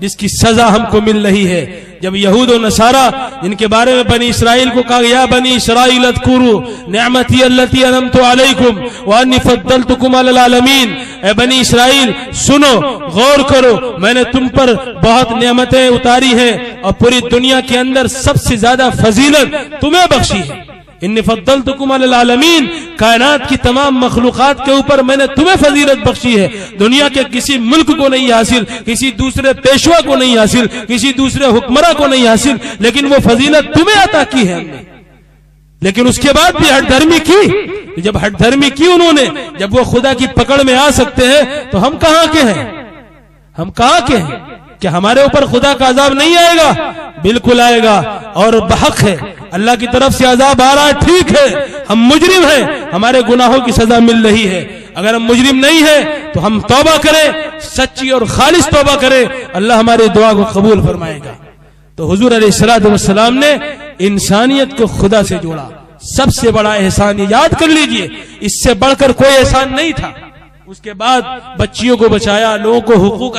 جس کی سزا ہم کو مل رہی ہے. جب یہود و نصارہ جن کے بارے میں بنی اسرائیل کو کہا یا بنی اسرائیل اذکروا نعمتی التي انعمت علیکم وانی فضلتکم علی العالمین، اے بنی اسرائیل سنو، غور کرو، میں نے تم پر بہت نعمتیں اتاری ہیں اور پوری دنیا کے اندر سب سے زیادہ فضیلت تمہیں بخشی ہے. انی فضلتکم علی العالمین، کائنات کی تمام مخلوقات کے اوپر میں نے تمہیں فضیلت بخشی ہے. دنیا کے کسی ملک کو نہیں حاصل، کسی دوسرے پیشوا کو نہیں حاصل، کسی دوسرے حکمراں کو نہیں حاصل، لیکن وہ فضیلت تمہیں عطا کی ہے ہم نے. لیکن اس کے بعد بھی ہٹ دھرمی کی. جب ہٹ دھرمی کی انہوں نے، جب وہ خدا کی پکڑ میں آ سکتے ہیں تو ہم کہاں کے ہیں؟ ہم کہاں کے ہیں؟ کہ ہمارے اوپر خدا کا عذاب نہیں آئے گا؟ بالکل آئے گا اور بحق ہے. اللہ کی طرف سے عذاب آ رہا ہے، ٹھیک ہے، ہم مجرم ہیں، ہمارے گناہوں کی سزا مل رہی ہے. اگر ہم مجرم نہیں ہیں تو ہم توبہ کریں، سچی اور خالص توبہ کریں، اللہ ہماری دعا کو قبول فرمائے گا. تو حضور علیہ السلام نے انسانیت کو خدا سے جوڑا. سب سے بڑا احسان یاد کر لیجئے، اس سے بڑھ کر کوئی احسان نہیں تھا. اس کے بعد بچیوں کو بچایا، لوگوں کو حقوق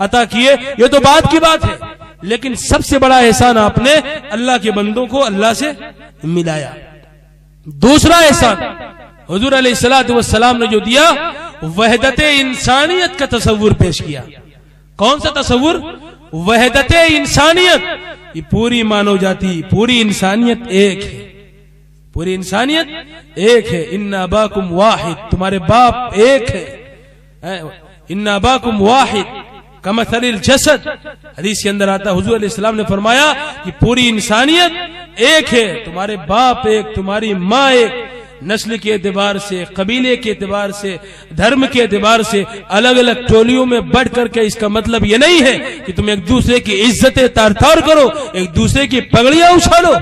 عطا کیے، یہ تو بعد کی بات ہے، لیکن سب سے بڑا احسان آپ نے اللہ کے بندوں کو اللہ سے ملایا. دوسرا احسان حضور علیہ السلام نے جو دیا، وحدت انسانیت کا تصور پیش کیا. کون سا تصور؟ وحدت انسانیت. یہ پوری مانو جاتی، پوری انسانیت ایک ہے، پوری انسانیت ایک ہے. ان اباکم واحد، تمہارے باپ ایک ہے. ان اباکم واحد کمثل الجسد، حدیث کے اندر آتا، حضور علیہ السلام نے فرمایا کہ پوری انسانیت ایک ہے، تمہارے باپ ایک، تمہاری ماں ایک. نسل کے اعتبار سے، قبیلے کے اعتبار سے، دھرم کے اعتبار سے الگ الگ ٹولیوں میں بڑھ کر کے، اس کا مطلب یہ نہیں ہے کہ تم ایک دوسرے کی عزتیں تار تار کرو، ایک دوسرے کی پگڑیاں اچھالو.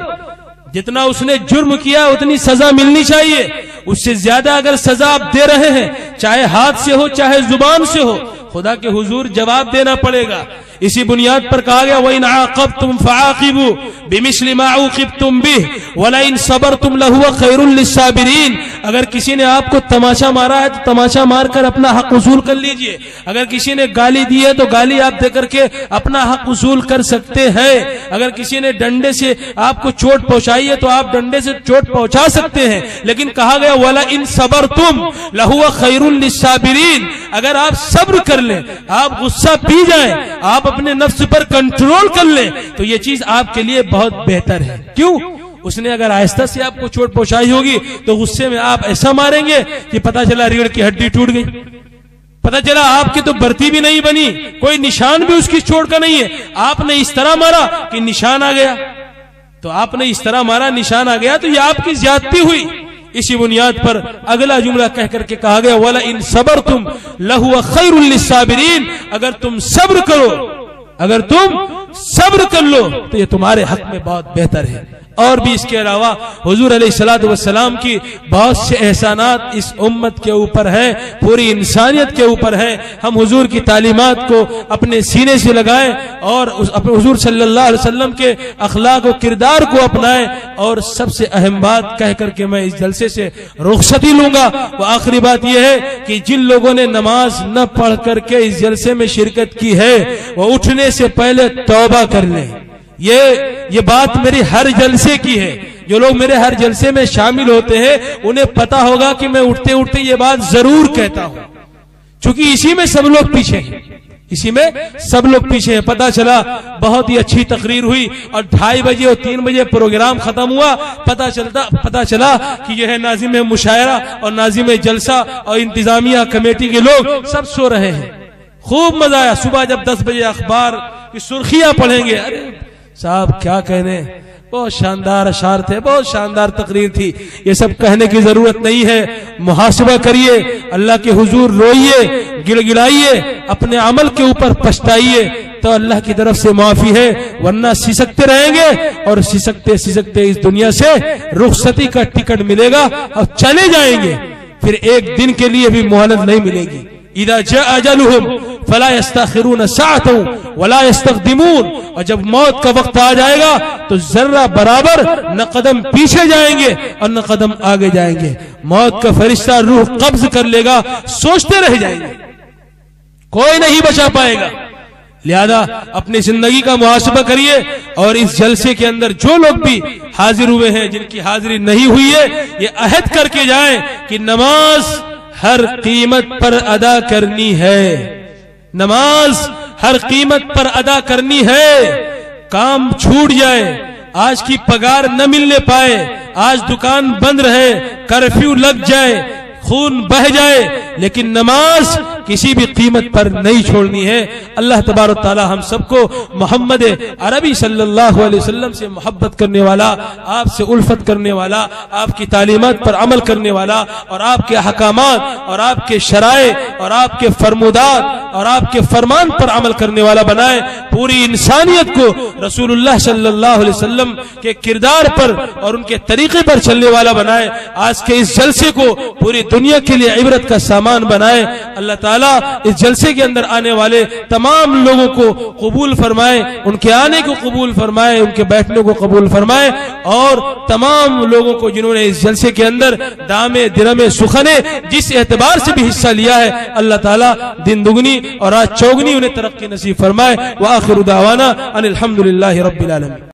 جتنا اس نے جرم کیا اتنی سزا ملنی چاہیے. اس سے زیادہ اگر سزا آپ دے رہے ہیں، چاہے ہاتھ سے ہو چاہے زبان سے ہو، خدا کے حضور جواب دینا پڑے گا. اسی بنیاد پر کہا گیا وَإِنْ عَاقَبْتُمْ فَعَاقِبُوا بِمِثْلِ مَا عُوقِبْتُمْ بِهِ وَلَئِنْ صَبَرْتُمْ لَهُوَ خَيْرٌ لِلصَّابِرِينَ. اگر کسی نے آپ کو تماشا مارا ہے تو تماشا مار کر اپنا حق وصول کر لیجئے. اگر کسی نے گالی دی ہے تو گالی آپ دے کر کے اپنا حق وصول کر سکتے ہیں. اگر کسی نے ڈنڈے سے آپ کو چوٹ پہنچائی ہے تو آپ ڈنڈے سے چوٹ پہنچا سکتے ہیں. لیکن کہا گیا وَلَئِنْ صَبَرْتُمْ لَهُوَ خَيْرٌ لِلصَّابِرِينَ. اگر آپ صبر کر لیں, آپ غصہ پی جائیں, آپ اپنے نفس پر کنٹرول کر لیں تو یہ چیز آپ کے لیے بہت بہتر ہے. کیوں؟ اس نے اگر آہستہ سے آپ کو چوٹ پہنچائی ہوگی تو غصے میں آپ ایسا ماریں گے کہ پتہ چلا ریڑھ کی ہڈی ٹوٹ گئی, پتہ چلا آپ کی تو برتی بھی نہیں بنی, کوئی نشان بھی اس کی چوٹ کا نہیں ہے. آپ نے اس طرح مارا کہ نشان آ گیا, تو آپ نے اس طرح مارا نشان آ گیا تو یہ آپ کی زیادتی ہوئی. اسی بنیاد پر اگلا جملہ کہہ کر کے کہا گیا وَلَئِن صَبَرْتُمْ لَهُوَ خَيْرٌ لِلصَّابِرِينَ. اگر تم صبر کرو, اگر تم صبر کر لو تو یہ تمہارے حق میں بہت بہتر ہے. اور بھی اس کے علاوہ حضور علیہ الصلوۃ والسلام کی بہت سے احسانات اس امت کے اوپر ہے, پوری انسانیت کے اوپر ہے. ہم حضور کی تعلیمات کو اپنے سینے سے لگائیں اور حضور صلی اللہ علیہ وسلم کے اخلاق و کردار کو اپنائیں. اور سب سے اہم بات کہہ کر کے میں اس جلسے سے رخصتی لوں گا, وہ آخری بات یہ ہے کہ جن لوگوں نے نماز نہ پڑھ کر کے اس جلسے میں شرکت کی ہے وہ اٹھنے سے پہلے توبہ کر لیں. یہ بات میری ہر جلسے کی ہے. جو لوگ میرے ہر جلسے میں شامل ہوتے ہیں انہیں پتا ہوگا کہ میں اٹھتے اٹھتے یہ بات ضرور کہتا ہوں, چونکہ اسی میں سب لوگ پیچھے ہیں, اسی میں سب لوگ پیچھے ہیں. پتا چلا بہت ہی اچھی تقریر ہوئی اور 2:30 بجے اور 3 بجے پروگرام ختم ہوا, پتا چلا کہ یہ ہے ناظم مشاعرہ اور ناظم جلسہ اور انتظامیہ کمیٹی کے لوگ سب سو رہے ہیں. خوب مزہ آیا. صبح جب 10 بجے اخبار کی سرخیاں پڑھیں گے, ارے صاحب کیا کہنے, بہت شاندار اشعار تھے, بہت شاندار تقریر تھی. یہ سب کہنے کی ضرورت نہیں ہے. محاسبہ کریے, اللہ کے حضور روئیے, گڑ گڑائیے, اپنے عمل کے اوپر پچھتائیے تو اللہ کی طرف سے معافی ہے, ورنہ سسکتے رہیں گے اور سسکتے اس دنیا سے رخصتی کا ٹکٹ ملے گا اور چلے جائیں گے. پھر ایک دن کے لیے بھی مہلت نہیں ملے گی. اذا جاء اجلهم فلا يستاخرون ساعة ولا يستقدمون. اور جب موت کا وقت آ جائے گا تو ذرہ برابر نہ قدم پیچھے جائیں گے اور نہ قدم آگے جائیں گے. موت کا فرشتہ روح قبض کر لے گا, سوچتے رہ جائیں گے, کوئی نہیں بچا پائے گا. لہذا اپنی زندگی کا محاسبہ کریے. اور اس جلسے کے اندر جو لوگ بھی حاضر ہوئے ہیں, جن کی حاضری نہیں ہوئی ہے, یہ عہد کر کے جائیں کہ نماز ہر قیمت پر ادا کرنی ہے. نماز ہر قیمت پر ادا کرنی ہے. کام چھوٹ جائے, آج کی پگار نہ ملنے پائے, آج دکان بند رہے, کرفیو لگ جائے, خون بہ جائے, لیکن نماز کسی بھی قیمت پر نہیں چھوڑنی ہے. اللہ تبارک تعالی ہم سب کو محمد عربی صلی اللہ علیہ وسلم سے محبت کرنے والا, آپ سے الفت کرنے والا, آپ کی تعلیمات پر عمل کرنے والا اور آپ کے احکامات اور آپ کے شرائع اور آپ کے فرمودات اور آپ کے فرمان پر عمل کرنے والا بنائے. پوری انسانیت کو رسول اللہ صلی اللہ علیہ وسلم کے کردار پر اور ان کے طریقے پر چلنے والا بنائے. آج کے اس جلسے کو پوری دنیا کے لیے عبرت کا سامان بنائے. اللہ تعالیٰ اس جلسے کے اندر آنے والے تمام لوگوں کو قبول فرمائے, ان کے آنے کو قبول فرمائے, ان کے بیٹھنے کو قبول فرمائے. اور تمام لوگوں کو جنہوں نے اس جلسے کے اندر دامے درمے سخنے جس اعتبار سے بھی حصہ لیا ہے, اللہ تعالیٰ دن دگنی اور رات چوگنی انہیں ترقی نصیب فرمائے. وآخر دعوانا ان الحمدللہ رب العالمین.